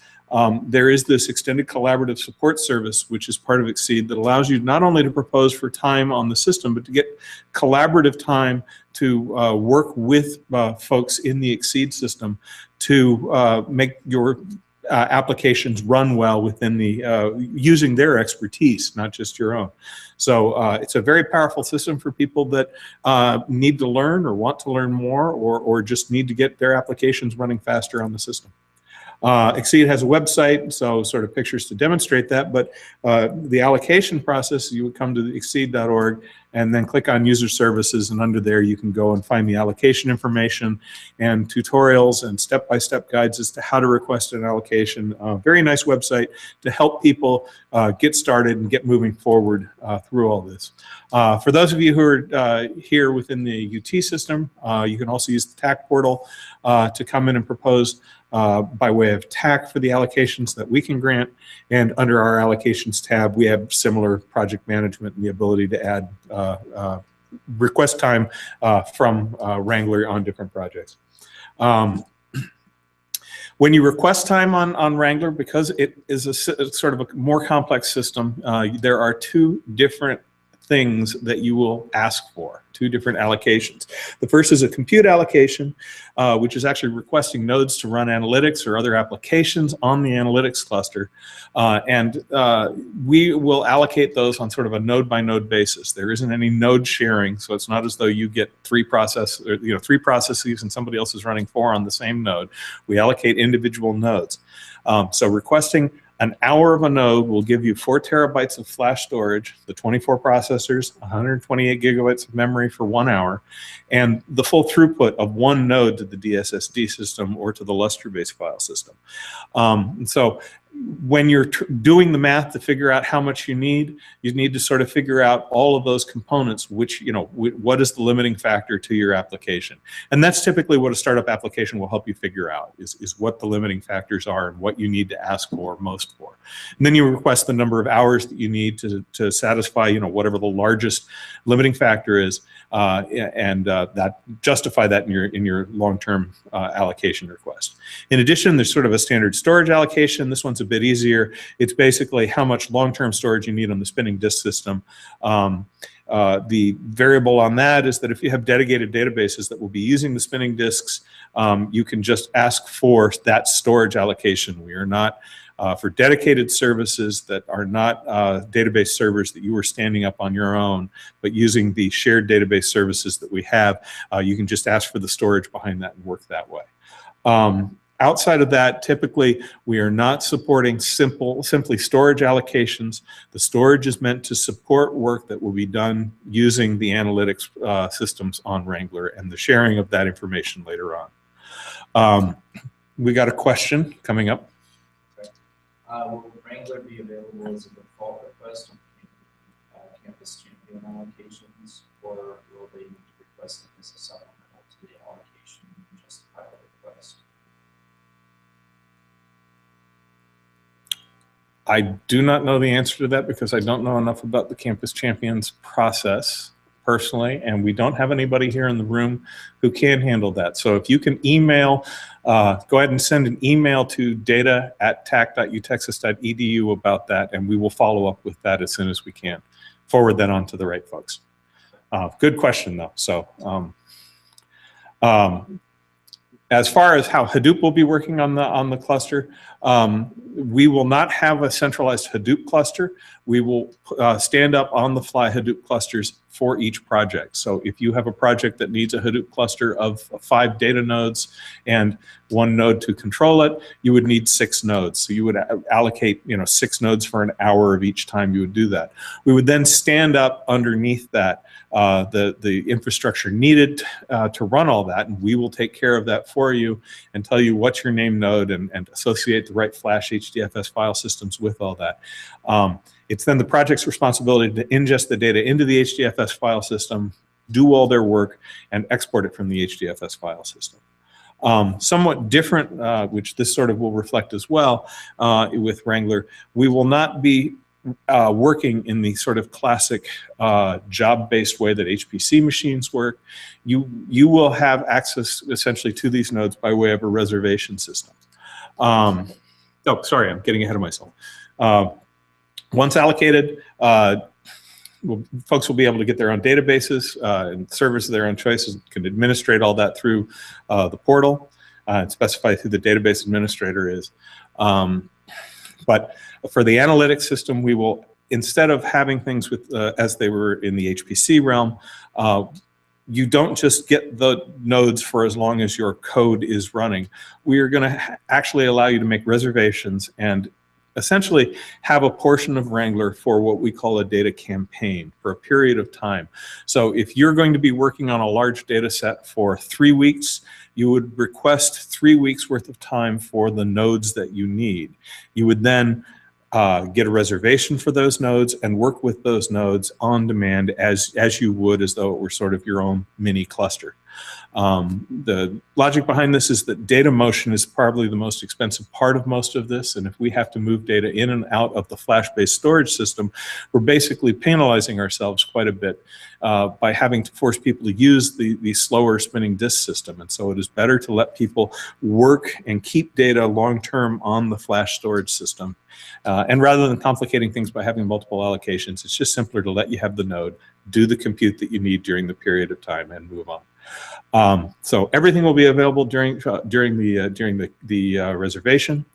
there is this extended collaborative support service, which is part of XSEDE, that allows you not only to propose for time on the system, but to get collaborative time to work with folks in the XSEDE system to make your applications run well within the using their expertise, not just your own. So it's a very powerful system for people that need to learn or want to learn more, or just need to get their applications running faster on the system. XSEDE has a website, so sort of pictures to demonstrate that, but the allocation process, you would come to the XSEDE.org, and then click on User Services, and under there you can go and find the allocation information and tutorials and step-by-step guides as to how to request an allocation. Very nice website to help people get started and get moving forward through all this. For those of you who are here within the UT system, you can also use the TACC portal to come in and propose by way of TACC for the allocations that we can grant. And under our allocations tab, we have similar project management and the ability to add request time from Wrangler on different projects. When you request time on Wrangler, because it is a sort of a more complex system, there are two different things that you will ask for, two different allocations. The first is a compute allocation, which is actually requesting nodes to run analytics or other applications on the analytics cluster. We will allocate those on sort of a node by node basis. There isn't any node sharing, so it's not as though you get three processes and somebody else is running 4 on the same node. We allocate individual nodes. So requesting an hour of a node will give you 4 terabytes of flash storage, the 24 processors, 128 gigabytes of memory for 1 hour, and the full throughput of one node to the DSSD system or to the Lustre-based file system. So when you're doing the math to figure out how much you need to sort of figure out all of those components, which, what is the limiting factor to your application. And that's typically what a startup application will help you figure out, is what the limiting factors are and what you need to ask for most for. And then you request the number of hours that you need to satisfy, whatever the largest limiting factor is, and that justify that in your long-term allocation request. In addition, there's sort of a standard storage allocation. This one's a bit easier. It's basically how much long-term storage you need on the spinning disk system. The variable on that is that if you have dedicated databases that will be using the spinning disks, you can just ask for that storage allocation. We are not for dedicated services that are not database servers that you are standing up on your own, but using the shared database services that we have, you can just ask for the storage behind that and work that way. Outside of that, typically, we are not supporting simply storage allocations. The storage is meant to support work that will be done using the analytics systems on Wrangler and the sharing of that information later on. We got a question coming up. Will Wrangler be available as a default request on campus champion allocations, or will they need to request it as a supplemental to the allocation and justify the request? I do not know the answer to that because I don't know enough about the Campus Champions process personally, and we don't have anybody here in the room who can handle that. So if you can email, go ahead and send an email to data@tac.utexas.edu about that, and we will follow up with that as soon as we can. Forward that on to the right folks. Good question, though. So as far as how Hadoop will be working on the cluster, we will not have a centralized Hadoop cluster. We will stand up on-the-fly Hadoop clusters for each project. So if you have a project that needs a Hadoop cluster of 5 data nodes and 1 node to control it, you would need 6 nodes. So you would allocate 6 nodes for an hour of each time you would do that. We would then stand up underneath that the infrastructure needed to run all that, and we will take care of that for you and tell you what's your name node and associate the right flash HDFS file systems with all that. It's then the project's responsibility to ingest the data into the HDFS file system, do all their work, and export it from the HDFS file system. Somewhat different, which this sort of will reflect as well with Wrangler, we will not be working in the sort of classic job-based way that HPC machines work. You will have access essentially to these nodes by way of a reservation system. Oh, sorry, I'm getting ahead of myself. Once allocated, folks will be able to get their own databases and servers of their own choices, can administrate all that through the portal and specify who the database administrator is. But for the analytics system, we will, instead of having things with as they were in the HPC realm, you don't just get the nodes for as long as your code is running. We are going to actually allow you to make reservations and essentially have a portion of Wrangler for what we call a data campaign for a period of time. So if you're going to be working on a large data set for 3 weeks, you would request 3 weeks worth of time for the nodes that you need. You would then get a reservation for those nodes and work with those nodes on demand as you would as though it were sort of your own mini cluster. The logic behind this is that data motion is probably the most expensive part of most of this, and if we have to move data in and out of the flash-based storage system, we're basically penalizing ourselves quite a bit by having to force people to use the slower spinning disk system. And so it is better to let people work and keep data long-term on the flash storage system. And rather than complicating things by having multiple allocations, it's just simpler to let you have the node, do the compute that you need during the period of time, and move on. So everything will be available during the reservation,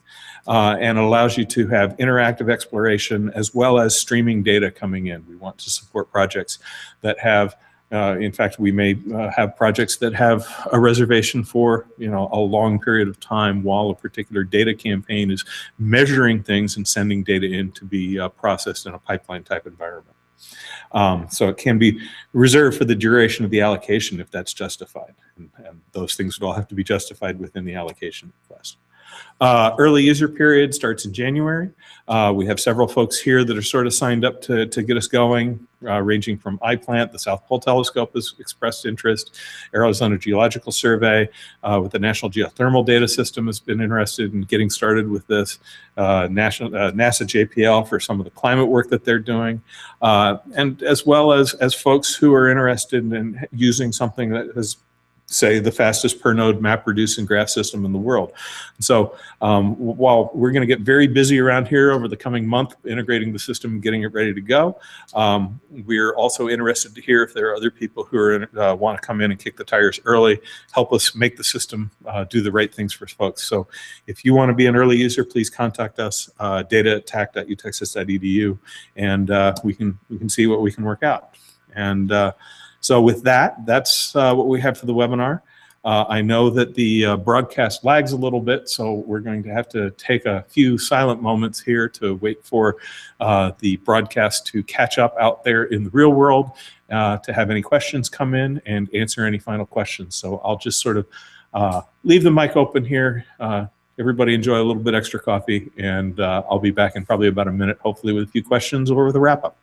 and it allows you to have interactive exploration as well as streaming data coming in. We want to support projects that have, in fact, we may have projects that have a reservation for a long period of time while a particular data campaign is measuring things and sending data in to be processed in a pipeline type environment. So it can be reserved for the duration of the allocation if that's justified. And those things would all have to be justified within the allocation request. Early user period starts in January. We have several folks here that are sort of signed up to get us going, ranging from iPlant, the South Pole Telescope has expressed interest, Arizona Geological Survey with the National Geothermal Data System has been interested in getting started with this, NASA JPL for some of the climate work that they're doing, and as well as folks who are interested in using something that has, say, the fastest per node MapReduce and graph system in the world. So while we're going to get very busy around here over the coming month integrating the system and getting it ready to go, we're also interested to hear if there are other people who are want to come in and kick the tires early, help us make the system do the right things for folks. So if you want to be an early user, please contact us, data@tac.utexas.edu, and we can see what we can work out. And so with that, that's what we have for the webinar. I know that the broadcast lags a little bit, so we're going to have to take a few silent moments here to wait for the broadcast to catch up out there in the real world, to have any questions come in and answer any final questions. So I'll just sort of leave the mic open here. Everybody enjoy a little bit extra coffee, and I'll be back in probably about a minute, hopefully with a few questions or with a wrap-up.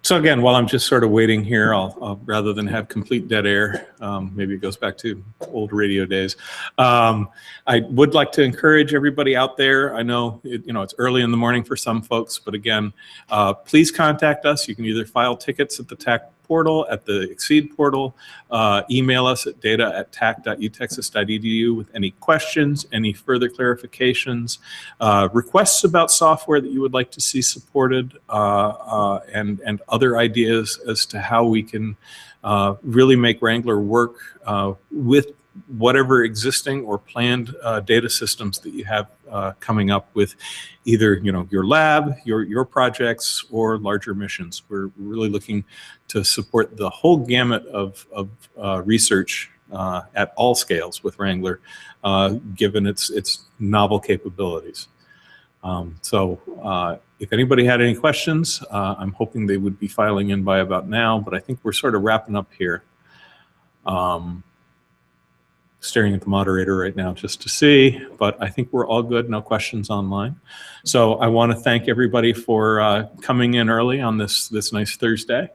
So again, while I'm just sort of waiting here, I'll rather than have complete dead air, maybe it goes back to old radio days. I would like to encourage everybody out there. I know it's early in the morning for some folks, but again, please contact us. You can either file tickets at the TACC portal, at the XSEDE portal, email us at data@tac.utexas.edu with any questions, any further clarifications, requests about software that you would like to see supported, and other ideas as to how we can really make Wrangler work with whatever existing or planned data systems that you have coming up with either your lab, your projects, or larger missions. We're really looking to support the whole gamut of research at all scales with Wrangler, given its novel capabilities. If anybody had any questions, I'm hoping they would be filing in by about now, but I think we're sort of wrapping up here. staring at the moderator right now just to see, but I think we're all good. No questions online. So I want to thank everybody for coming in early on this nice Thursday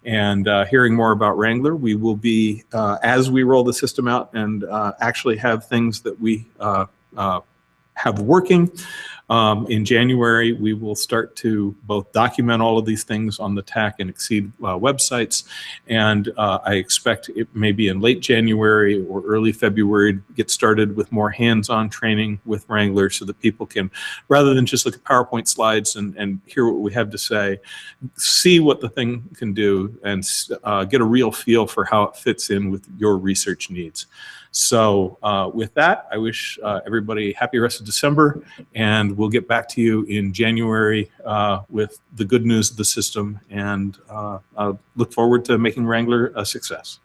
and hearing more about Wrangler. We will be, as we roll the system out and actually have things that we have working, in January, we will start to both document all of these things on the TACC and XSEDE websites, and I expect it may be in late January or early February to get started with more hands-on training with Wrangler so that people can, rather than just look at PowerPoint slides and hear what we have to say, see what the thing can do and get a real feel for how it fits in with your research needs. So with that, I wish everybody happy rest of December, and we'll get back to you in January with the good news of the system, and look forward to making Wrangler a success.